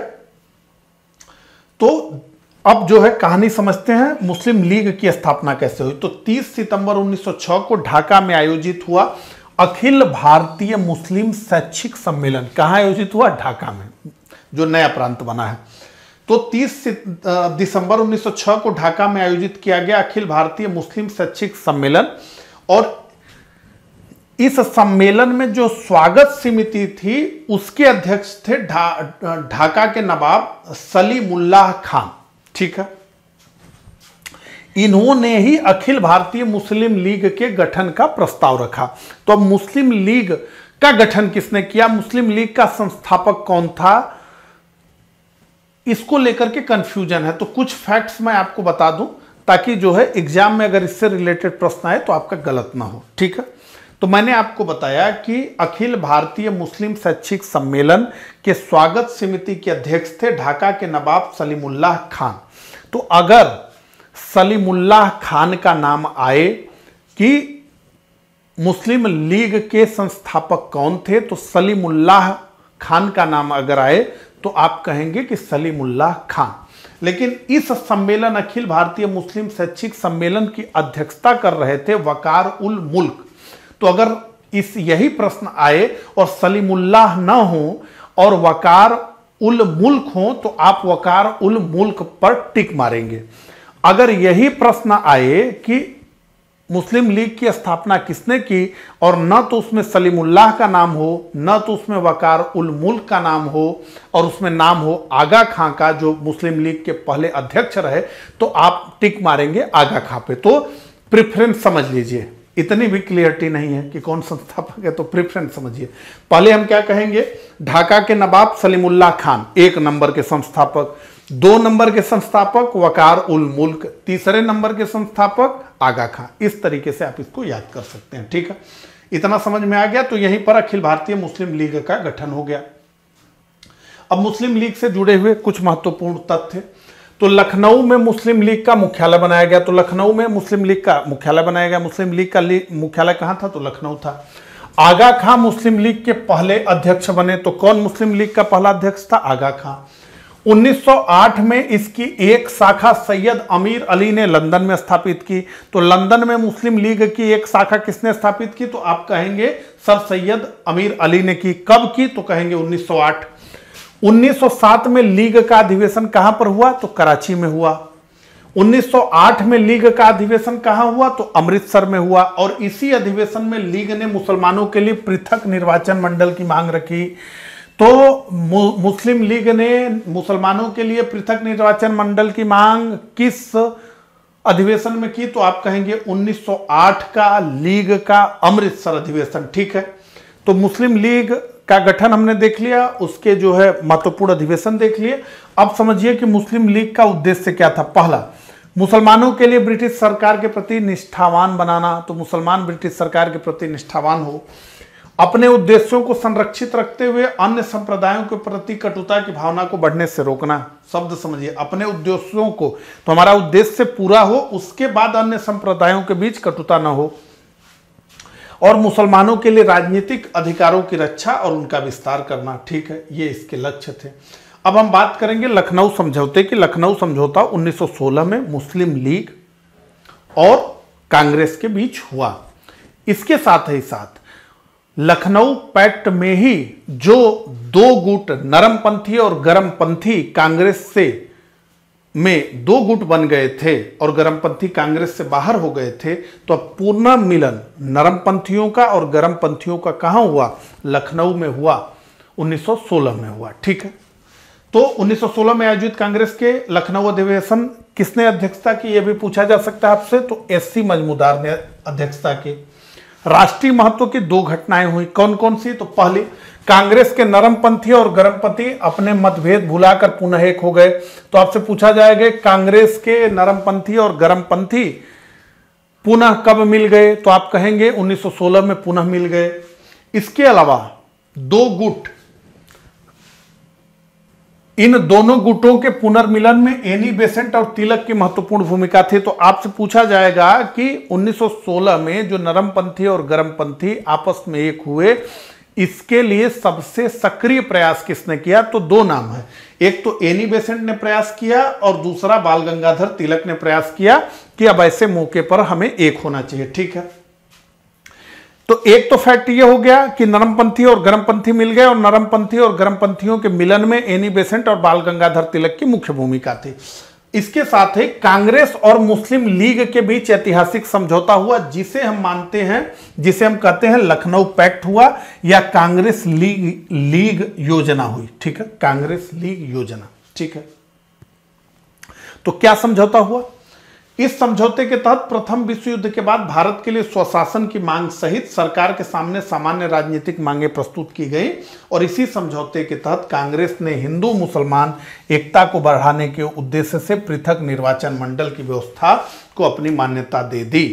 तो अब जो है कहानी समझते हैं मुस्लिम लीग की स्थापना कैसे हुई। तो 30 सितंबर 1906 को ढाका में आयोजित हुआ अखिल भारतीय मुस्लिम शैक्षिक सम्मेलन। कहां आयोजित हुआ? ढाका में, जो नया प्रांत बना है। तो 30 दिसंबर 1906 को ढाका में आयोजित किया गया अखिल भारतीय मुस्लिम शैक्षिक सम्मेलन। और इस सम्मेलन में जो स्वागत समिति थी उसके अध्यक्ष थे ढाका के नवाब सलीमुल्लाह खान। ठीक है, इन्होंने ही अखिल भारतीय मुस्लिम लीग के गठन का प्रस्ताव रखा। तो अब मुस्लिम लीग का गठन किसने किया? मुस्लिम लीग का संस्थापक कौन था? इसको लेकर के कंफ्यूजन है, तो कुछ फैक्ट्स मैं आपको बता दूं ताकि जो है एग्जाम में अगर इससे रिलेटेड प्रश्न आए तो आपका गलत ना हो। ठीक है, तो मैंने आपको बताया कि अखिल भारतीय मुस्लिम शैक्षिक सम्मेलन के स्वागत समिति के अध्यक्ष थे ढाका के नवाब सलीमुल्लाह खान। तो अगर सलीमुल्लाह खान का नाम आए कि मुस्लिम लीग के संस्थापक कौन थे, तो सलीमुल्लाह खान का नाम अगर आए तो आप कहेंगे कि सलीमुल्लाह खान। लेकिन इस सम्मेलन अखिल भारतीय मुस्लिम शैक्षिक सम्मेलन की अध्यक्षता कर रहे थे वकार उल मुल्क। तो अगर यही प्रश्न आए और सलीमुल्लाह न हो और वकार उल मुल्क हो तो आप वकार उल मुल्क पर टिक मारेंगे। अगर यही प्रश्न आए कि मुस्लिम लीग की स्थापना किसने की और न तो उसमें सलीमुल्लाह का नाम हो, न तो उसमें वकार उल मुल्क का नाम हो और उसमें नाम हो आगा खां का, जो मुस्लिम लीग के पहले अध्यक्ष रहे, तो आप टिक मारेंगे आगा खां पे। तो प्रेफरेंस समझ लीजिए, इतनी भी क्लियरिटी नहीं है कि कौन संस्थापक है, तो प्रेफरेंस समझिए। पहले हम क्या कहेंगे, ढाका के नवाब सलीमुल्लाह खान 1 नंबर के संस्थापक, 2 नंबर के संस्थापक वकार उल मुल्क, तीसरे नंबर के संस्थापक आगा खां। इस तरीके से आप इसको याद कर सकते हैं। ठीक है, इतना समझ में आ गया। तो यहीं पर अखिल भारतीय मुस्लिम लीग का गठन हो गया। अब मुस्लिम लीग से जुड़े हुए कुछ महत्वपूर्ण तथ्य। तो लखनऊ में मुस्लिम लीग का मुख्यालय बनाया गया। तो लखनऊ में मुस्लिम लीग का मुख्यालय बनाया गया। मुस्लिम लीग का मुख्यालय कहां था, तो लखनऊ था। आगा खां मुस्लिम लीग के पहले अध्यक्ष बने। तो कौन मुस्लिम लीग का पहला अध्यक्ष था, आगा खां। 1908 में इसकी एक शाखा सैयद अमीर अली ने लंदन में स्थापित की। तो लंदन में मुस्लिम लीग की एक शाखा किसने स्थापित की, तो आप कहेंगे सर सैयद अमीर अली ने की। कब की, तो कहेंगे 1908। 1907 में लीग का अधिवेशन कहां पर हुआ, तो कराची में हुआ। 1908 में लीग का अधिवेशन कहां हुआ, तो अमृतसर में हुआ। और इसी अधिवेशन में लीग ने मुसलमानों के लिए पृथक निर्वाचन मंडल की मांग रखी। तो मुस्लिम लीग ने मुसलमानों के लिए पृथक निर्वाचन मंडल की मांग किस अधिवेशन में की, तो आप कहेंगे 1908 का लीग का अमृतसर अधिवेशन। ठीक है, तो मुस्लिम लीग का गठन हमने देख लिया, उसके जो है महत्वपूर्ण अधिवेशन देख लिए। अब समझिए कि मुस्लिम लीग का उद्देश्य क्या था। पहला, मुसलमानों के लिए ब्रिटिश सरकार के प्रति निष्ठावान बनाना। तो मुसलमान ब्रिटिश सरकार के प्रति निष्ठावान हो, अपने उद्देश्यों को संरक्षित रखते हुए अन्य संप्रदायों के प्रति कटुता की भावना को बढ़ने से रोकना। शब्द समझिए, अपने उद्देश्यों को, तो हमारा उद्देश्य पूरा हो, उसके बाद अन्य संप्रदायों के बीच कटुता न हो। और मुसलमानों के लिए राजनीतिक अधिकारों की रक्षा और उनका विस्तार करना। ठीक है, ये इसके लक्ष्य थे। अब हम बात करेंगे लखनऊ समझौते की। लखनऊ समझौता 1916 में मुस्लिम लीग और कांग्रेस के बीच हुआ। इसके साथ ही साथ लखनऊ पैक्ट में ही जो 2 गुट नरमपंथी और गरमपंथी कांग्रेस से में 2 गुट बन गए थे और गरमपंथी कांग्रेस से बाहर हो गए थे, तो अब पूर्ण मिलन नरमपंथियों का और गरमपंथियों का कहां हुआ, लखनऊ में हुआ, 1916 में हुआ। ठीक है, तो 1916 में आयोजित कांग्रेस के लखनऊ अधिवेशन किसने अध्यक्षता की, यह भी पूछा जा सकता है आपसे, तो एससी मजमूदार ने अध्यक्षता की। राष्ट्रीय महत्व की 2 घटनाएं हुई, कौन कौन सी, तो पहली, कांग्रेस के नरमपंथी और गरमपंथी अपने मतभेद भुलाकर पुनः एक हो गए। तो आपसे पूछा जाएगा कांग्रेस के नरमपंथी और गरमपंथी पुनः कब मिल गए, तो आप कहेंगे 1916 में पुनः मिल गए। इसके अलावा 2 गुट, इन दोनों गुटों के पुनर्मिलन में एनी बेसेंट और तिलक की महत्वपूर्ण भूमिका थी। तो आपसे पूछा जाएगा कि 1916 में जो नरमपंथी और गरमपंथी आपस में एक हुए, इसके लिए सबसे सक्रिय प्रयास किसने किया, तो 2 नाम है। एक तो एनी बेसेंट ने प्रयास किया और दूसरा बाल गंगाधर तिलक ने प्रयास किया कि अब ऐसे मौके पर हमें एक होना चाहिए। ठीक है, तो एक तो फैक्ट ये हो गया कि नरमपंथी और गरमपंथी मिल गए और नरमपंथी और गरमपंथियों के मिलन में एनी बेसेंट और बाल गंगाधर तिलक की मुख्य भूमिका थी। इसके साथ ही कांग्रेस और मुस्लिम लीग के बीच ऐतिहासिक समझौता हुआ, जिसे हम मानते हैं, जिसे हम कहते हैं लखनऊ पैक्ट हुआ या कांग्रेस लीग योजना हुई। ठीक है, कांग्रेस लीग योजना। ठीक है, तो क्या समझौता हुआ, इस समझौते के तहत प्रथम विश्व युद्ध के बाद भारत के लिए स्वशासन की मांग सहित सरकार के सामने सामान्य राजनीतिक मांगें प्रस्तुत की गई और इसी समझौते के तहत कांग्रेस ने हिंदू मुसलमान एकता को बढ़ाने के उद्देश्य से पृथक निर्वाचन मंडल की व्यवस्था को अपनी मान्यता दे दी।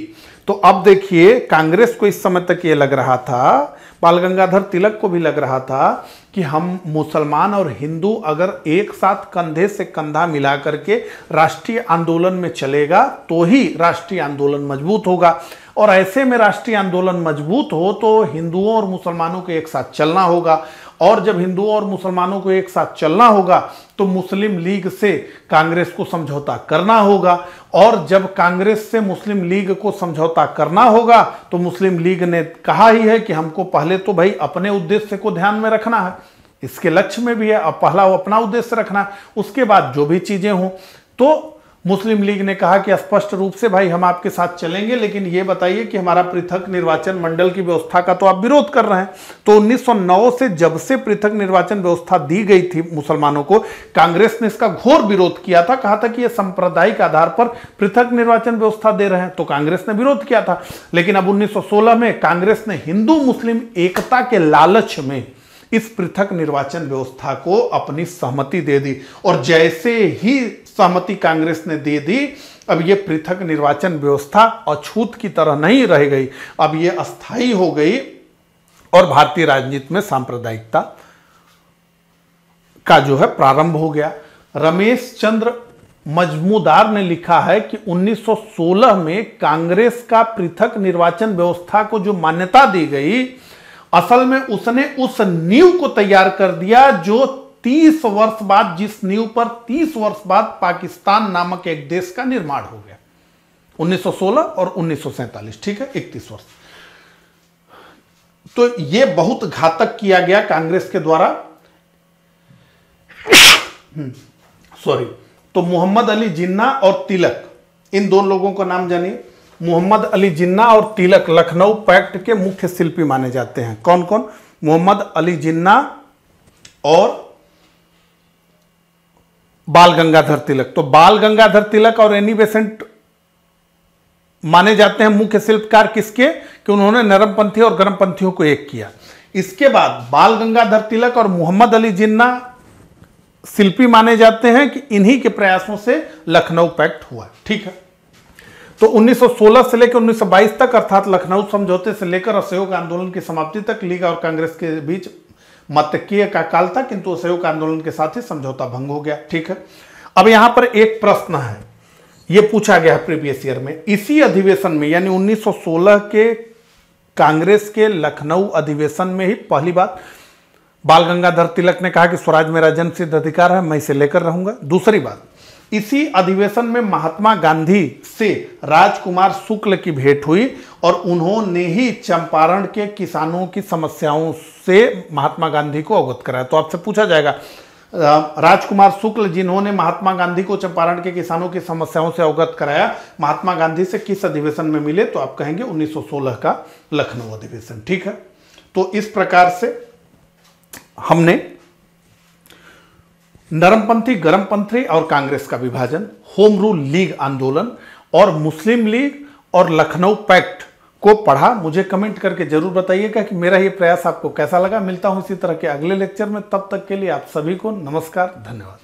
तो अब देखिए, कांग्रेस को इस समय तक ये लग रहा था, बाल गंगाधर तिलक को भी लग रहा था कि हम मुसलमान और हिंदू अगर एक साथ कंधे से कंधा मिला करके राष्ट्रीय आंदोलन में चलेगा तो ही राष्ट्रीय आंदोलन मजबूत होगा। और ऐसे में राष्ट्रीय आंदोलन मजबूत हो तो हिंदुओं और मुसलमानों को एक साथ चलना होगा, और जब हिंदुओं और मुसलमानों को एक साथ चलना होगा तो मुस्लिम लीग से कांग्रेस को समझौता करना होगा, और जब कांग्रेस से मुस्लिम लीग को समझौता करना होगा तो मुस्लिम लीग ने कहा ही है कि हमको पहले तो भाई अपने उद्देश्य को ध्यान में रखना है, इसके लक्ष्य में भी है, अब पहला वो अपना उद्देश्य रखना, उसके बाद जो भी चीजें हों। तो मुस्लिम लीग ने कहा कि स्पष्ट रूप से भाई हम आपके साथ चलेंगे, लेकिन ये बताइए कि हमारा पृथक निर्वाचन मंडल की व्यवस्था का तो आप विरोध कर रहे हैं। तो 1909 से जब से पृथक निर्वाचन व्यवस्था दी गई थी मुसलमानों को, कांग्रेस ने इसका घोर विरोध किया था, कहा था कि ये सांप्रदायिक आधार पर पृथक निर्वाचन व्यवस्था दे रहे हैं, तो कांग्रेस ने विरोध किया था। लेकिन अब 1916 में कांग्रेस ने हिंदू मुस्लिम एकता के लालच में इस पृथक निर्वाचन व्यवस्था को अपनी सहमति दे दी, और जैसे ही सहमति कांग्रेस ने दे दी, अब ये पृथक निर्वाचन व्यवस्था अछूत की तरह नहीं रह गई, अब ये अस्थायी हो गई, और भारतीय राजनीति में सांप्रदायिकता का जो है प्रारंभ हो गया। रमेश चंद्र मजमूदार ने लिखा है कि 1916 में कांग्रेस का पृथक निर्वाचन व्यवस्था को जो मान्यता दी गई, असल में उसने उस नींव को तैयार कर दिया जो 30 वर्ष बाद, जिस नींव पर 30 वर्ष बाद पाकिस्तान नामक एक देश का निर्माण हो गया, 1916 और 1947, ठीक है, 31 वर्ष। तो यह बहुत घातक किया गया कांग्रेस के द्वारा। सॉरी। तो मोहम्मद अली जिन्ना और तिलक, इन दो लोगों का नाम जानिए। मोहम्मद अली जिन्ना और तिलक लखनऊ पैक्ट के मुख्य शिल्पी माने जाते हैं। कौन कौन? मोहम्मद अली जिन्ना और बाल गंगाधर तिलक। तो बाल गंगाधर तिलक और एनी बेसेंट माने जाते हैं मुख्य शिल्पकार किसके, कि उन्होंने नरमपंथी और गरमपंथियों को एक किया। इसके बाद बाल गंगाधर तिलक और मोहम्मद अली जिन्ना शिल्पी माने जाते हैं कि इन्हीं के प्रयासों से लखनऊ पैक्ट हुआ, ठीक है। तो 1916 से लेकर 1922 तक, अर्थात लखनऊ समझौते से लेकर असहयोग आंदोलन की समाप्ति तक लीग और कांग्रेस के बीच मतकीय का काल था, किंतु असहयोग आंदोलन के साथ ही समझौता भंग हो गया, ठीक है। अब यहां पर एक प्रश्न है, यह पूछा गया प्रीवियस ईयर में, इसी अधिवेशन में यानी 1916 के कांग्रेस के लखनऊ अधिवेशन में ही पहली बात बाल गंगाधर तिलक ने कहा कि स्वराज मेरा जन्मसिद्ध अधिकार है, मैं इसे लेकर रहूंगा। दूसरी बात, इसी अधिवेशन में महात्मा गांधी से राजकुमार शुक्ल की भेंट हुई और उन्होंने ही चंपारण के किसानों की समस्याओं से महात्मा गांधी को अवगत कराया। तो आपसे पूछा जाएगा, राजकुमार शुक्ल जिन्होंने महात्मा गांधी को चंपारण के किसानों की समस्याओं से अवगत कराया, महात्मा गांधी से किस अधिवेशन में मिले? तो आप कहेंगे 1916 का लखनऊ अधिवेशन, ठीक है। तो इस प्रकार से हमने नरमपंथी, गरमपंथी और कांग्रेस का विभाजन, होम रूल लीग आंदोलन और मुस्लिम लीग और लखनऊ पैक्ट को पढ़ा। मुझे कमेंट करके जरूर बताइएगा कि मेरा ये प्रयास आपको कैसा लगा। मिलता हूं इसी तरह के अगले लेक्चर में, तब तक के लिए आप सभी को नमस्कार, धन्यवाद।